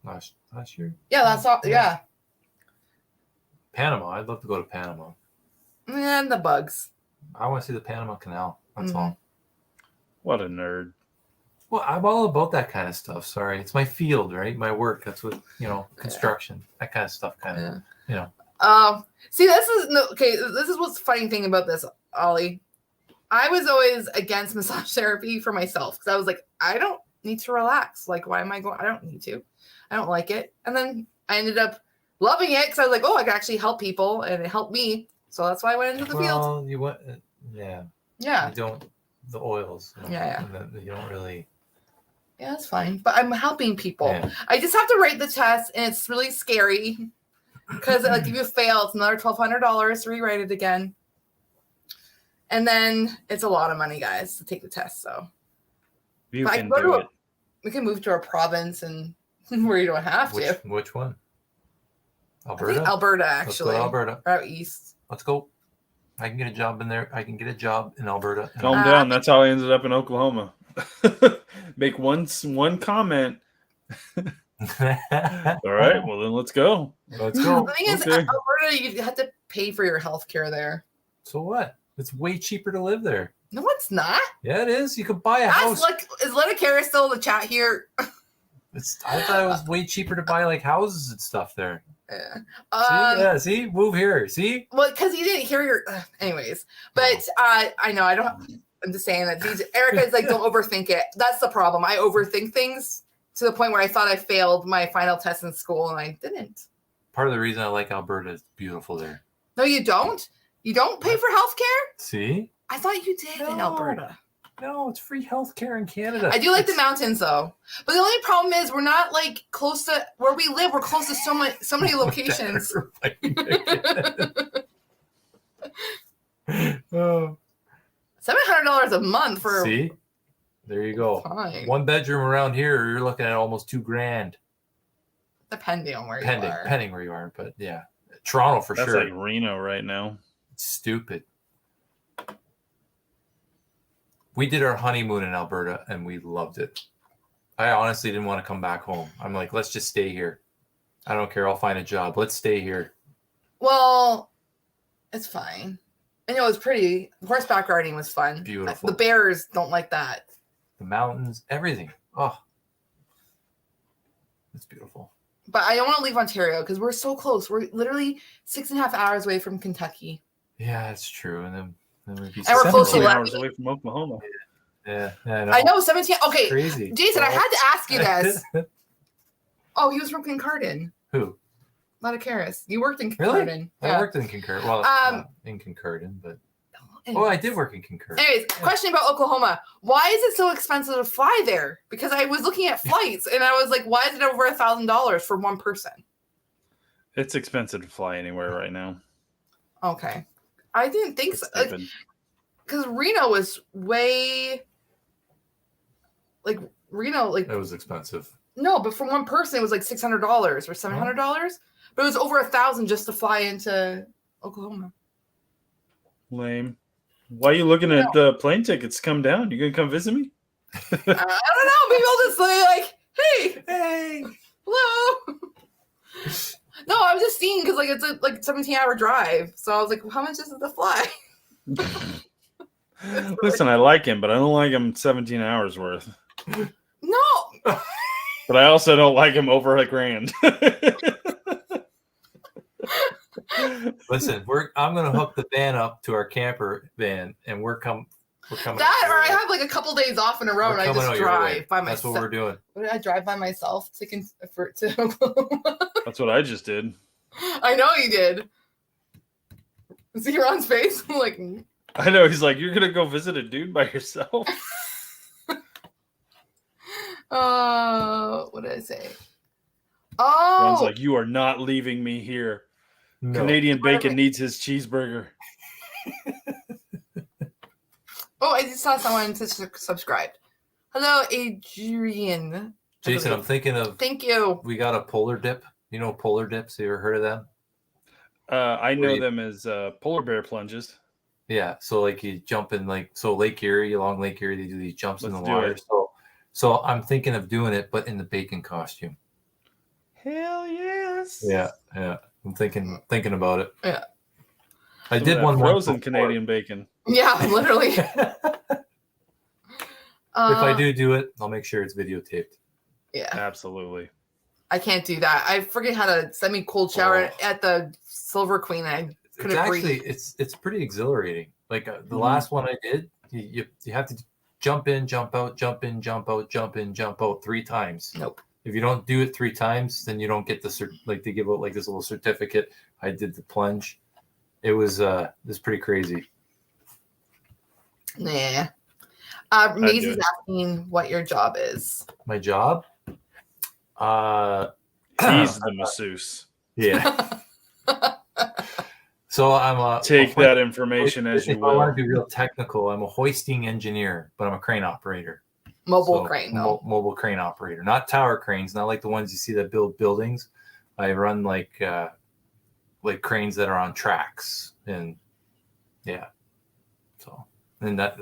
Speaker 3: Last year?
Speaker 1: Yeah, that's all. Yeah.
Speaker 3: Panama. I'd love to go to Panama.
Speaker 1: And the bugs.
Speaker 3: I want to see the Panama Canal. That's all.
Speaker 2: What a nerd.
Speaker 3: Well, I'm all about that kind of stuff. Sorry. It's my field, right? My work. That's what, construction, that kind of stuff
Speaker 1: See, this is what's funny thing about this, Ollie. I was always against massage therapy for myself because I was like, I don't need to relax. Like, why am I going? I don't need to. I don't like it. And then I ended up loving it because I was like, oh, I can actually help people, and it helped me. So that's why I went into the field.
Speaker 3: You went, yeah.
Speaker 1: Yeah.
Speaker 3: You don't the oils.
Speaker 1: Yeah.
Speaker 3: You don't really.
Speaker 1: Yeah, that's fine. But I'm helping people.
Speaker 3: Yeah.
Speaker 1: I just have to write the test, and it's really scary because like if you fail, it's another $1,200 to rewrite it again. And then it's a lot of money, guys, to take the test. So
Speaker 2: you can do it.
Speaker 1: We can move to a province and where you don't have to.
Speaker 3: Which one? Alberta?
Speaker 1: I think Alberta, actually.
Speaker 3: Let's go to Alberta.
Speaker 1: Or out east.
Speaker 3: Let's go. I can get a job in there. I can get a job in Alberta.
Speaker 2: Calm down. That's how I ended up in Oklahoma. Make one comment. All right. Well, then let's go.
Speaker 3: Let's go.
Speaker 1: The thing is, Alberta, you have to pay for your health care there.
Speaker 3: So what? It's way cheaper to live there.
Speaker 1: No, it's not.
Speaker 3: Yeah, it is. You could buy a house.
Speaker 1: Is Letica still in the chat here?
Speaker 3: I thought it was way cheaper to buy like houses and stuff there.
Speaker 1: Yeah.
Speaker 3: See? Move here. See?
Speaker 1: Well, because you didn't hear your... anyways. But I know, I'm just saying that Erica's like, don't overthink it. That's the problem. I overthink things to the point where I thought I failed my final test in school, and I didn't.
Speaker 3: Part of the reason I like Alberta is beautiful there.
Speaker 1: No, you don't? You don't pay for health care?
Speaker 3: See?
Speaker 1: I thought you did in Alberta.
Speaker 3: No, it's free health care in Canada.
Speaker 1: I do like the mountains, though. But the only problem is we're not, like, close to where we live. We're close to so many locations. $700 a month for...
Speaker 3: See? There you go.
Speaker 1: Fine.
Speaker 3: 1 bedroom around here, you're looking at almost $2,000.
Speaker 1: Depending on where you are.
Speaker 3: Depending where you are, but yeah. Toronto for sure.
Speaker 2: That's like Reno right now.
Speaker 3: It's stupid. We did our honeymoon in Alberta and we loved it. I honestly didn't want to come back home. I'm like, let's just stay here. I don't care. I'll find a job. Let's stay here.
Speaker 1: Well, it's fine. I know it was pretty. Horseback riding was fun.
Speaker 3: Beautiful.
Speaker 1: The bears don't like that.
Speaker 3: The mountains, everything. Oh, it's beautiful.
Speaker 1: But I don't want to leave Ontario because we're so close. We're literally 6.5 hours away from Kentucky.
Speaker 3: Yeah, that's true. And then we'd be
Speaker 2: 17 hours away from Oklahoma.
Speaker 3: Yeah,
Speaker 1: I know 17. Okay,
Speaker 3: crazy.
Speaker 1: Jason, I had to ask you this. Oh, he was from Kincardine.
Speaker 3: Who?
Speaker 1: Latacaris. You worked in Concordon.
Speaker 3: Really? Yeah. I worked in Concordon. Well, not in Concordon, but I did work in Concordon.
Speaker 1: Anyways, question about Oklahoma. Why is it so expensive to fly there? Because I was looking at flights and I was like, why is it over $1,000 for one person?
Speaker 2: It's expensive to fly anywhere right now.
Speaker 1: Okay. I didn't think so. Because Reno was way Reno
Speaker 3: it was expensive.
Speaker 1: No, but for one person it was like $600 or $700. But it was over $1,000 just to fly into Oklahoma.
Speaker 2: Lame. Why are you looking at the plane tickets? Come down. You gonna come visit me?
Speaker 1: I don't know. Maybe I'll just say like, hey, hello. No, I was just seeing because like it's a 17-hour drive. So I was like, well, how much is it to fly?
Speaker 2: Listen, I like him, but I don't like him 17 hours worth.
Speaker 1: No.
Speaker 2: But I also don't like him over $1,000.
Speaker 3: Listen, I'm gonna hook the van up to our camper van, and we're coming.
Speaker 1: That, or I have like a couple days off in a row, and I just drive by myself.
Speaker 3: That's what we're doing.
Speaker 1: What did I drive by myself to Oklahoma?
Speaker 2: That's what I just did.
Speaker 1: I know you did. See Ron's face? I'm like,
Speaker 2: I know. He's like, you're gonna go visit a dude by yourself.
Speaker 1: What did I say? Oh,
Speaker 2: Ron's like, you are not leaving me here. No. Canadian Bacon needs his cheeseburger.
Speaker 1: Oh, I just saw someone to subscribe. Hello, Adrian.
Speaker 3: Jason, I'm thinking of.
Speaker 1: Thank you.
Speaker 3: We got a polar dip. You know polar dips? You ever heard of them?
Speaker 2: I know them as polar bear plunges.
Speaker 3: Yeah, so like you jump in Lake Erie, along Lake Erie, they do these jumps in the water. So I'm thinking of doing it, but in the bacon costume.
Speaker 2: Hell yes.
Speaker 3: Yeah. I'm thinking about it.
Speaker 1: Yeah.
Speaker 3: I did one
Speaker 2: frozen Canadian bacon.
Speaker 1: Yeah, literally.
Speaker 3: If I do it, I'll make sure it's videotaped.
Speaker 1: Yeah.
Speaker 2: Absolutely.
Speaker 1: I can't do that. I forget how to semi-cold shower at the Silver Queen. I couldn't breathe.
Speaker 3: It's pretty exhilarating. Like the last one I did, you have to jump in, jump out, jump in, jump out, jump in, jump out 3 times.
Speaker 1: Nope.
Speaker 3: If you don't do it 3 times, then you don't get they give out like this little certificate. I did the plunge. It was pretty crazy.
Speaker 1: Nah. Maisie's asking what your job is.
Speaker 3: My job?
Speaker 2: He's the masseuse.
Speaker 3: Yeah. So I'm
Speaker 2: take that information as you will.
Speaker 3: I want to be real technical. I'm a hoisting engineer, but I'm a crane operator.
Speaker 1: Mobile crane, though.
Speaker 3: Mobile crane operator, not tower cranes, not like the ones you see that build buildings. I run like cranes that are on tracks, and yeah. So and that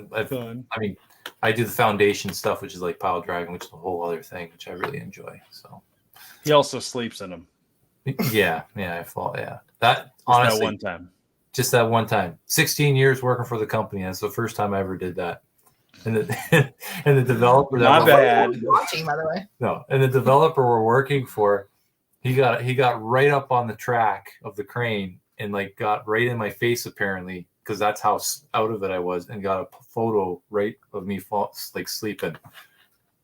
Speaker 3: I do the foundation stuff, which is like pile driving, which is a whole other thing, which I really enjoy. So
Speaker 2: he also sleeps in them.
Speaker 3: Yeah, I fall. Yeah, that honestly, just that one time. 16 years working for the company. That's the first time I ever did that. And the developer
Speaker 2: not bad.
Speaker 1: Watching, by the way.
Speaker 3: No, and the developer we're working for, he got right up on the track of the crane and like got right in my face apparently, because that's how out of it I was, and got a photo right of me sleeping.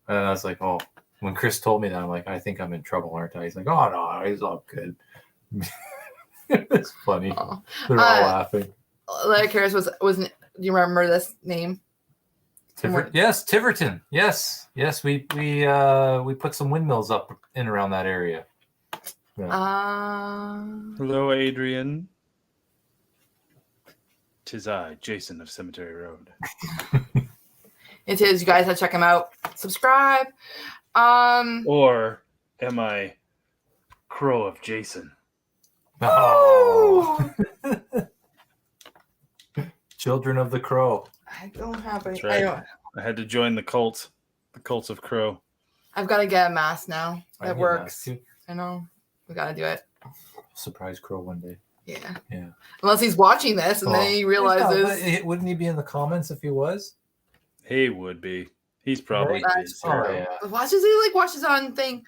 Speaker 3: And I was like, oh. When Chris told me that, I'm like, I think I'm in trouble, aren't I? He's like, oh no, he's all good. It's funny. Oh. They're all laughing.
Speaker 1: Latacaris was. Do you remember this name?
Speaker 3: Yes, Tiverton. Yes. We put some windmills up in around that area.
Speaker 1: Yeah.
Speaker 2: Hello, Adrian. 'Tis I, Jason of Cemetery Road.
Speaker 1: It is. You guys have to check him out. Subscribe.
Speaker 2: Or am I Crow of Jason?
Speaker 3: Oh. Children of the Crow.
Speaker 1: I don't have any.
Speaker 2: Right. I had to join the cult of Crow.
Speaker 1: I've got to get a mask now. That works. I know. We got to do it.
Speaker 3: Surprise Crow one day.
Speaker 1: Yeah.
Speaker 3: Unless
Speaker 1: he's watching this and then he realizes.
Speaker 3: Wouldn't he be in the comments if he was?
Speaker 2: He would be. He's probably
Speaker 1: watches it on thing.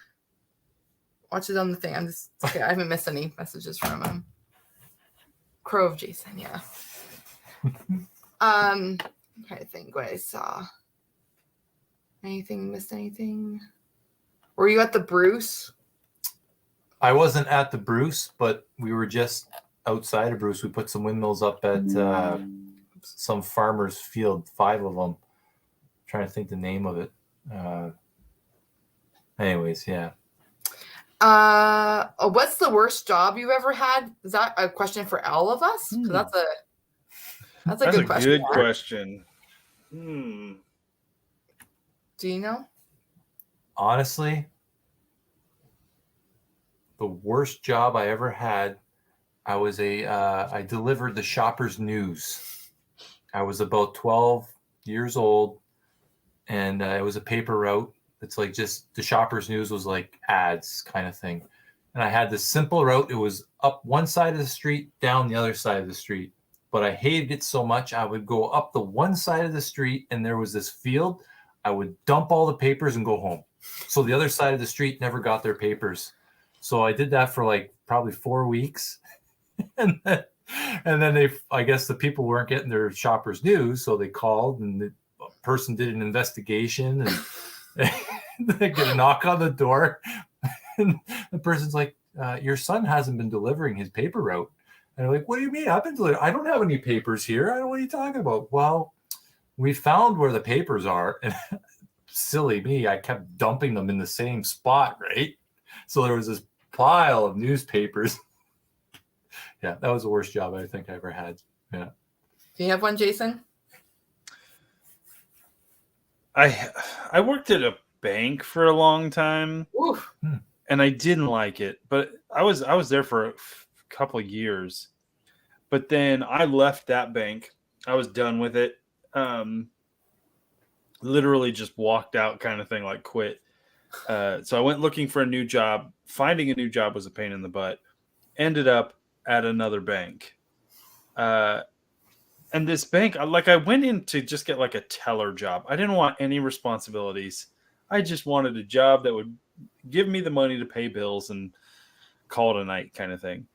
Speaker 1: Watches on the thing. I'm just okay. I haven't missed any messages from him. Crow of Jason, yeah. I'm trying to think what I saw. Missed anything? Were you at the Bruce?
Speaker 3: I wasn't at the Bruce, but we were just outside of Bruce. We put some windmills up at some farmer's field, 5 of them. I'm trying to think the name of it. Anyways, yeah.
Speaker 1: What's the worst job you ever had? Is that a question for all of us? That's a good question.
Speaker 2: Good question.
Speaker 1: Do you know?
Speaker 3: Honestly, the worst job I ever had, I delivered the Shoppers News. I was about 12 years old, and it was a paper route. It's like just the Shoppers News was like ads kind of thing. And I had this simple route. It was up one side of the street, down the other side of the street. But I hated it so much, I would go up the one side of the street, and there was this field. I would dump all the papers and go home. So the other side of the street never got their papers. So I did that for like probably 4 weeks. and then I guess the people weren't getting their Shoppers News. So they called, and the person did an investigation, and they get a knock on the door. And the person's like, your son hasn't been delivering his paper route. And I'm like, what do you mean? I've been delivering. I don't have any papers here. I don't know what you're talking about. Well, we found where the papers are. And silly me, I kept dumping them in the same spot, right? So there was this pile of newspapers. Yeah, that was the worst job I think I ever had. Yeah.
Speaker 1: Do you have one, Jason?
Speaker 2: I worked at a bank for a long time.
Speaker 1: Oof.
Speaker 2: And I didn't like it, but I was there for a couple of years. But then I left that bank. I was done with it. Literally just walked out, kind of thing, like quit. So I went looking for a new job. Finding a new job was a pain in the butt. Ended up at another bank. And this bank, I went in to just get like a teller job. I didn't want any responsibilities. I just wanted a job that would give me the money to pay bills and call it a night, kind of thing.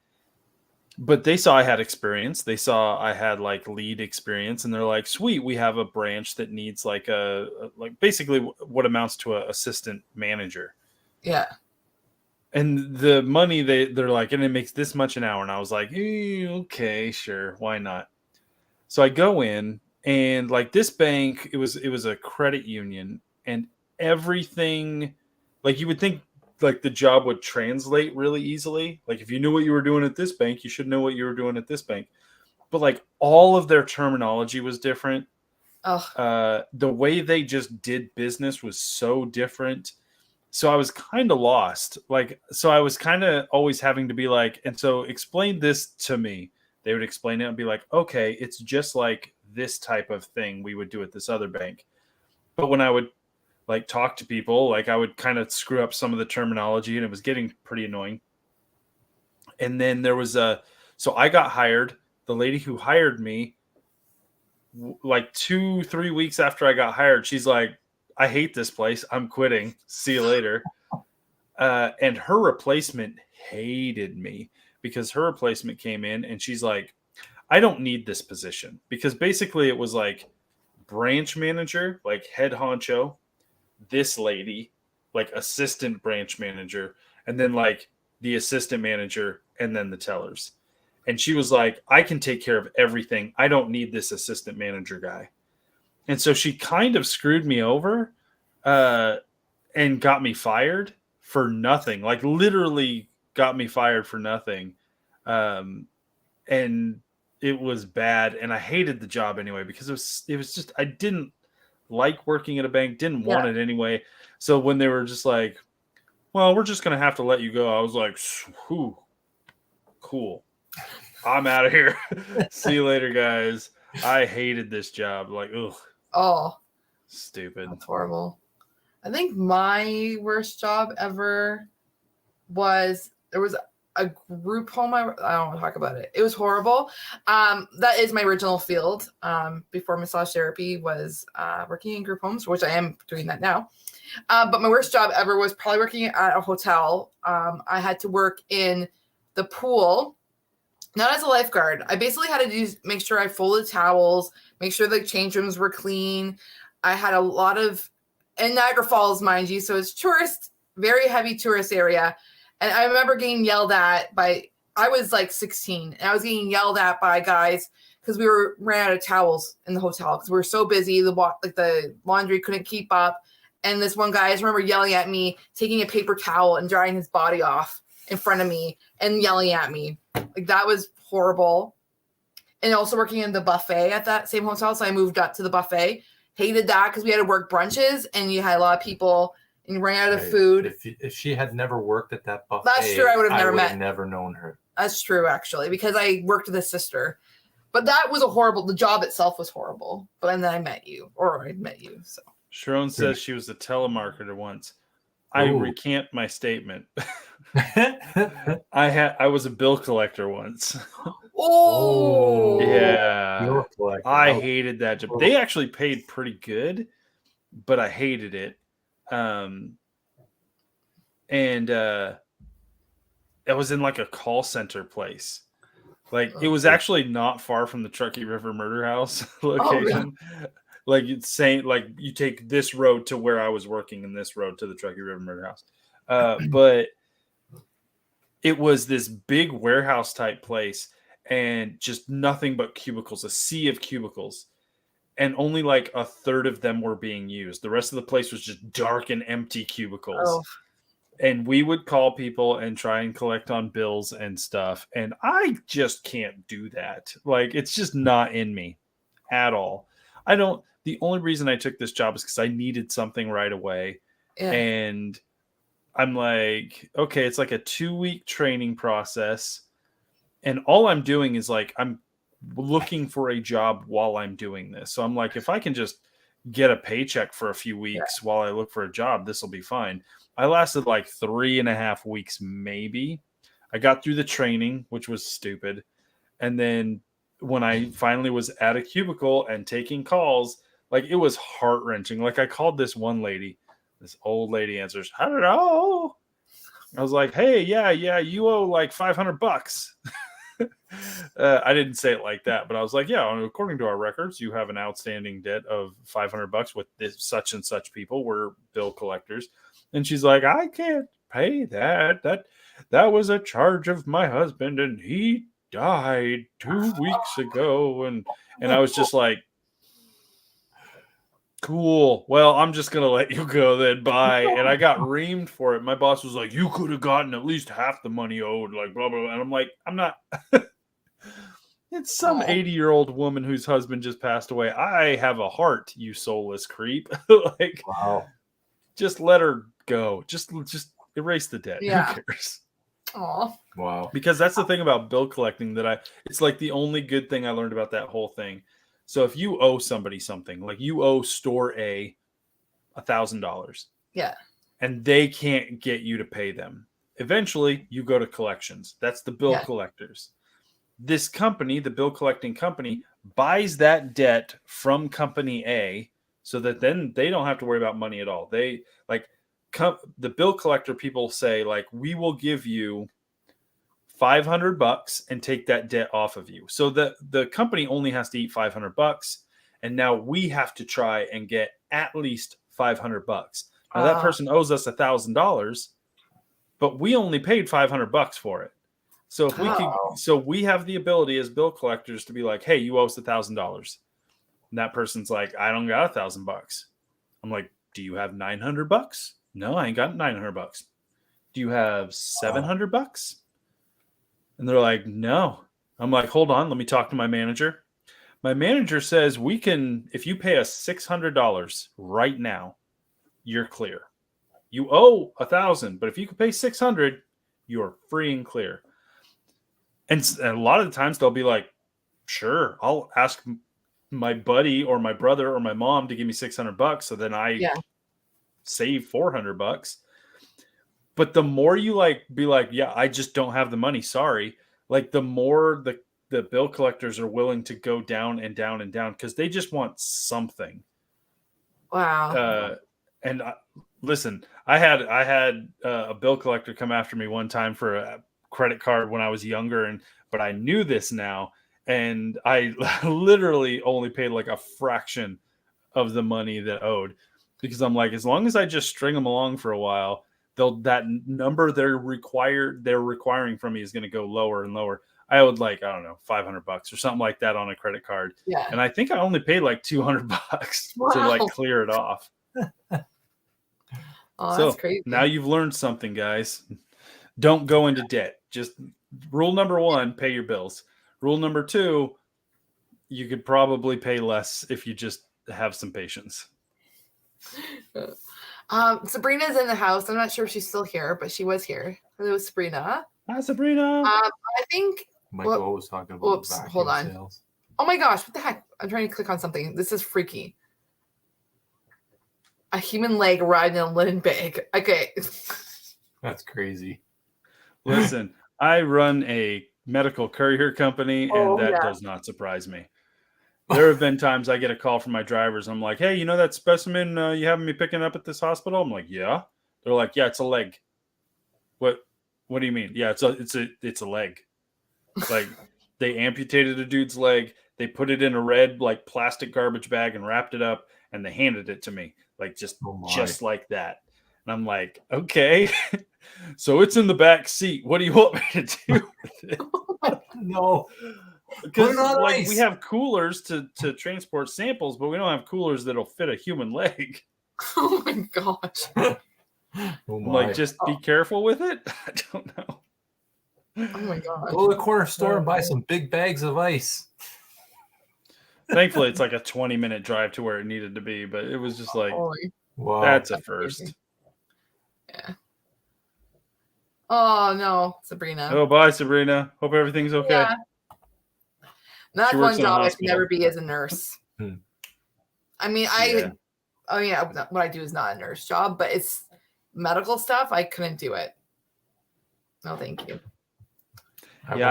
Speaker 2: But they saw I had experience. They saw I had like lead experience, and they're like, sweet, we have a branch that needs like basically what amounts to an assistant manager.
Speaker 1: Yeah.
Speaker 2: And the money they're like, and it makes this much an hour. And I was like, okay, sure. Why not? So I go in, and like this bank, it was a credit union, and everything, like you would think like the job would translate really easily. Like if you knew what you were doing at this bank, you should know what you were doing at this bank. But like all of their terminology was different. The way they just did business was so different. So I was kind of lost. So I was kind of always having to be like, and so explain this to me. They would explain it and be like, okay, it's just like this type of thing we would do at this other bank. But when I would like talk to people, like I would kind of screw up some of the terminology, and it was getting pretty annoying. And then there was so I got hired. The lady who hired me, like 2-3 weeks after I got hired, she's like, I hate this place. I'm quitting. See you later. And her replacement hated me because her replacement came in, and she's like, I don't need this position, because basically it was like branch manager, like head honcho, this lady, like assistant branch manager, and then like the assistant manager, and then the tellers. And she was like, I can take care of everything. I don't need this assistant manager guy. And so she kind of screwed me over and got me fired for nothing. Like literally got me fired for nothing. And it was bad. And I hated the job anyway, because it was just, I didn't like working at a bank, didn't want it anyway. So when they were just like, well, we're just going to have to let you go, I was like, whew, cool. I'm out of here. See you later, guys. I hated this job. Like, ugh.
Speaker 1: Oh.
Speaker 2: Stupid.
Speaker 1: That's horrible. I think my worst job ever was, there was a group home. I don't want to talk about it. It was horrible. That is my original field. Before massage therapy was working in group homes, which I am doing that now. But my worst job ever was probably working at a hotel. I had to work in the pool, not as a lifeguard. I basically had to make sure I folded towels, make sure the change rooms were clean. I had a lot of, in Niagara Falls, mind you, so it's very heavy tourist area. And I remember getting yelled at I was like 16, and I was getting yelled at by guys because we ran out of towels in the hotel because we were so busy. The laundry couldn't keep up. And this one guy, I just remember yelling at me, taking a paper towel and drying his body off in front of me and yelling at me. Like, that was horrible. And also working in the buffet at that same hotel. So I moved up to the buffet. Hated that because we had to work brunches and you had a lot of people and you ran out of food.
Speaker 3: If she had never worked at that buffet,
Speaker 1: that's true. I would have
Speaker 3: never known her.
Speaker 1: That's true, actually, because I worked with his sister. But that was the job itself was horrible. But then I met you. So
Speaker 2: Sharon says she was a telemarketer once. I recant my statement. I was a bill collector once.
Speaker 1: Oh,
Speaker 2: yeah. I hated that job. They actually paid pretty good, but I hated it. And it was in like a call center place. Like, it was actually not far from the Truckee River Murder House location. Oh, like, it's saying, like, you take this road to where I was working and this road to the Truckee River Murder House. But it was this big warehouse type place and just nothing but cubicles, a sea of cubicles. And only like a third of them were being used. The rest of the place was just dark and empty cubicles. Oh. And we would call people and try and collect on bills and stuff. And I just can't do that. Like, it's just not in me at all. The only reason I took this job is because I needed something right away. Yeah. And I'm like, okay, it's like a 2-week training process. And all I'm doing is like, I'm looking for a job while I'm doing this. So I'm like, if I can just get a paycheck for a few weeks while I look for a job, this will be fine. I lasted like 3.5 weeks, maybe. I got through the training, which was stupid. And then when I finally was at a cubicle and taking calls, like, it was heart-wrenching. Like, I called this one lady. This old lady answers, I don't know. I was like, hey, yeah, you owe like $500. I didn't say it like that, but I was like, yeah, according to our records, you have an outstanding debt of $500 with this such and such people. We're bill collectors. And she's like, I can't pay that. That was a charge of my husband, and he died 2 weeks ago. And I was just like, cool. Well, I'm just going to let you go then. Bye. And I got reamed for it. My boss was like, you could have gotten at least half the money owed, like blah, blah, blah. And I'm like, I'm not. It's some 80-year-old woman whose husband just passed away. I have a heart, you soulless creep. Like, wow. Just let her go. Just erase the debt. Yeah. Who cares?
Speaker 1: Aw.
Speaker 3: Wow.
Speaker 2: Because that's the thing about bill collecting it's like the only good thing I learned about that whole thing. So if you owe somebody something, like you owe store A $1,000.
Speaker 1: Yeah.
Speaker 2: And they can't get you to pay them. Eventually, you go to collections. That's the bill collectors. This company, the bill collecting company, buys that debt from company A so that then they don't have to worry about money at all. They the bill collector people say, like, we will give you $500 and take that debt off of you. So the company only has to eat $500, and now we have to try and get at least $500. Now that person owes us $1,000, but we only paid $500 for it. So if we have the ability as bill collectors to be like, hey, you owe us $1,000. And that person's like, I don't got $1,000. I'm like, do you have $900? No, I ain't got $900. Do you have $700? And they're like, no. I'm like, hold on, let me talk to my manager. My manager says if you pay us $600 right now, you're clear. You owe $1,000, but if you can pay $600, you're free and clear. And a lot of the times they'll be like, sure, I'll ask my buddy or my brother or my mom to give me $600. So then I save $400. But the more you be like, yeah, I just don't have the money. Sorry. Like, the more the bill collectors are willing to go down and down and down because they just want something.
Speaker 1: Wow.
Speaker 2: Listen, I had a bill collector come after me one time for a credit card when I was younger, but I knew this now, and I literally only paid like a fraction of the money that owed, because I'm like, as long as I just string them along for a while, that number they're requiring from me is going to go lower and lower. I owed like, I don't know, $500 or something like that on a credit card.
Speaker 1: Yeah.
Speaker 2: And I think I only paid like $200 to like clear it off.
Speaker 1: Oh,
Speaker 2: so
Speaker 1: that's crazy.
Speaker 2: Now you've learned something, guys. Don't go into debt. Just rule number 1, pay your bills. Rule number 2, you could probably pay less if you just have some patience.
Speaker 1: Sabrina's in the house. I'm not sure if she's still here, but she was here. It was Sabrina.
Speaker 2: Hi, Sabrina.
Speaker 1: I think
Speaker 3: Michael was talking about.
Speaker 1: Whoops, hold on. Sales. Oh my gosh, what the heck? I'm trying to click on something. This is freaky. A human leg arrived in a linen bag. Okay.
Speaker 3: That's crazy.
Speaker 2: Listen, I run a medical courier company, and that does not surprise me. There have been times I get a call from my drivers. I'm like, hey, you know that specimen you having me picking up at this hospital? I'm like, yeah. They're like, yeah, it's a leg. What do you mean? Yeah, it's a leg. Like, they amputated a dude's leg. They put it in a red like plastic garbage bag and wrapped it up, and they handed it to me, like just like that. And I'm like, okay. So it's in the back seat. What do you want me to do with it?
Speaker 3: No.
Speaker 2: Because like we have coolers to transport samples, but we don't have coolers that'll fit a human leg.
Speaker 1: Oh my gosh.
Speaker 2: Like, just be careful with it. I don't know.
Speaker 1: Oh my god.
Speaker 3: Go to the corner store and buy some big bags of ice.
Speaker 2: Thankfully, it's like a 20-minute drive to where it needed to be, but it was just like, wow, that's a first.
Speaker 1: Crazy. Yeah. Oh no, Sabrina.
Speaker 2: Oh, bye, Sabrina. Hope everything's okay. Yeah.
Speaker 1: That's one job I can never be as a nurse. I mean, what I do is not a nurse job, but it's medical stuff. I couldn't do it. No, thank you.
Speaker 2: Yeah,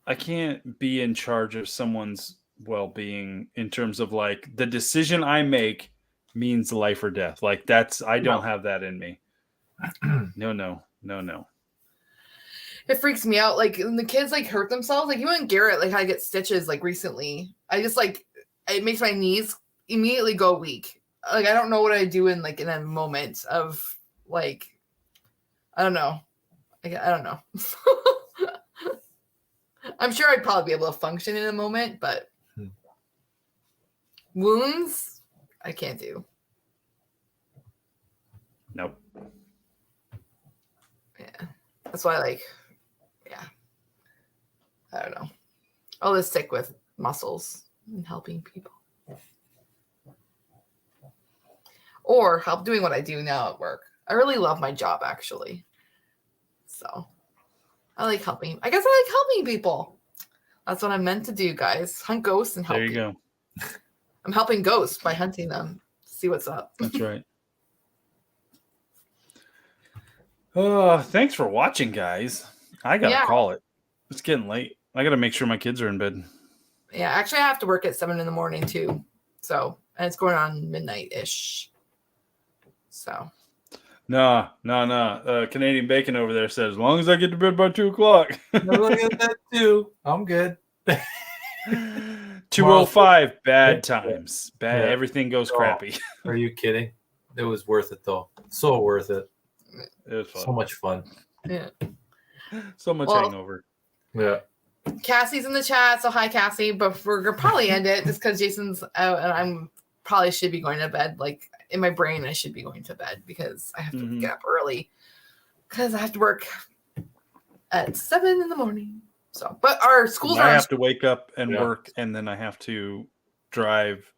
Speaker 2: I can't be in charge of someone's well-being in terms of like the decision I make means life or death. Like I don't have that in me. No.
Speaker 1: It freaks me out. Like when the kids like hurt themselves, like you and Garrett like had to get stitches like recently. I just like it makes my knees immediately go weak. Like I don't know what I do in a moment of like I don't know. Like, I don't know. I'm sure I'd probably be able to function in a moment, but wounds I can't do.
Speaker 2: Nope.
Speaker 1: Yeah. That's why I don't know. I'll just stick with muscles and helping people. Or help doing what I do now at work. I really love my job, actually. So I like helping. I guess I like helping people. That's what I'm meant to do, guys. Hunt ghosts and help
Speaker 2: There you go.
Speaker 1: I'm helping ghosts by hunting them. See what's up.
Speaker 2: That's right. Thanks for watching, guys. I gotta call it. It's getting late. I gotta make sure my kids are in bed.
Speaker 1: Yeah, actually I have to work at 7 a.m. too. So, and it's going on midnight-ish. So.
Speaker 2: No. Canadian Bacon over there says, as long as I get to bed by 2:00.
Speaker 3: I get that too. I'm good.
Speaker 2: 2:05, bad times. Bad. Yeah. Everything goes crappy.
Speaker 3: Are you kidding? It was worth it though. So worth it.
Speaker 2: It was fun.
Speaker 3: So much fun.
Speaker 1: Yeah.
Speaker 2: So much hangover.
Speaker 3: Yeah.
Speaker 1: Cassie's in the chat, so hi Cassie. But we're gonna probably end it just because Jason's out and I'm probably should be going to bed. Like in my brain, I should be going to bed because I have to get up early because I have to work at 7 a.m. So, but our schools are.
Speaker 2: I have to wake up and work, and then I have to drive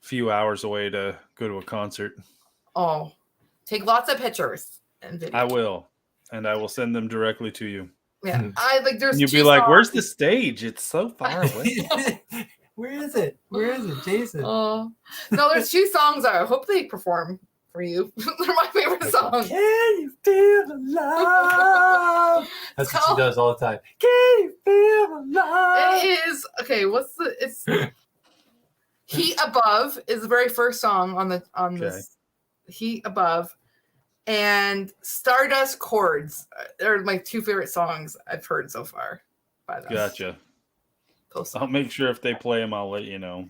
Speaker 2: a few hours away to go to a concert.
Speaker 1: Oh, take lots of pictures and videos.
Speaker 2: I will, and I will send them directly to you.
Speaker 1: Yeah, there's.
Speaker 2: And you'll be like, "Where's the stage? It's so far away."
Speaker 3: Where is it? Where is it, Jason?
Speaker 1: No, there's 2 songs I hope they perform for you. They're my favorite songs.
Speaker 3: Can you feel the love? That's what she does all the time. Can you feel the love?
Speaker 1: It is okay. It's Heat Above is the very first song on this. Heat Above and Stardust Chords are my 2 favorite songs I've heard so far by them.
Speaker 2: Gotcha. I'll make sure if they play them, I'll let you know.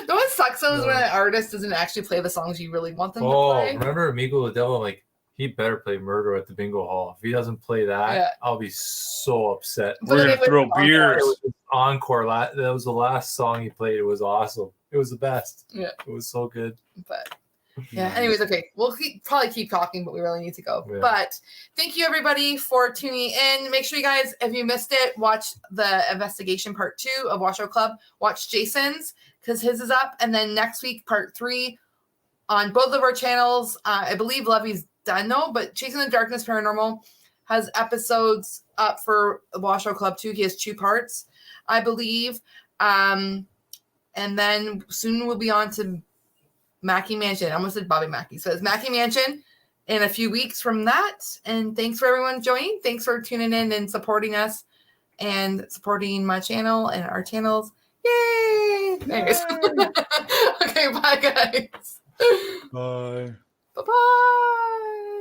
Speaker 1: The one sucks though is when an artist doesn't actually play the songs you really want them to play.
Speaker 3: Remember Amigo the Devil? Like, he better play Murder at the Bingo Hall. If he doesn't play that, I'll be so upset.
Speaker 2: We're going to throw beers.
Speaker 3: It was his encore. That was the last song he played. It was awesome. It was the best.
Speaker 1: Yeah.
Speaker 3: It was so good.
Speaker 1: But yeah, anyways, okay. We'll probably keep talking, but we really need to go. Yeah. But thank you, everybody, for tuning in. Make sure you guys, if you missed it, watch the investigation part 2 of Washoe Club. Watch Jason's, because his is up. And then next week, part 3 on both of our channels. I believe Levy's done, though, but Chasing the Darkness Paranormal has episodes up for Washoe Club 2. He has 2 parts, I believe. And then soon we'll be on to Mackey Mansion. I almost said Bobby Mackey. So it's Mackey Mansion in a few weeks from that. And thanks for everyone joining. Thanks for tuning in and supporting us and supporting my channel and our channels. Yay! Anyways. Okay, bye guys.
Speaker 2: Bye.
Speaker 1: Bye-bye.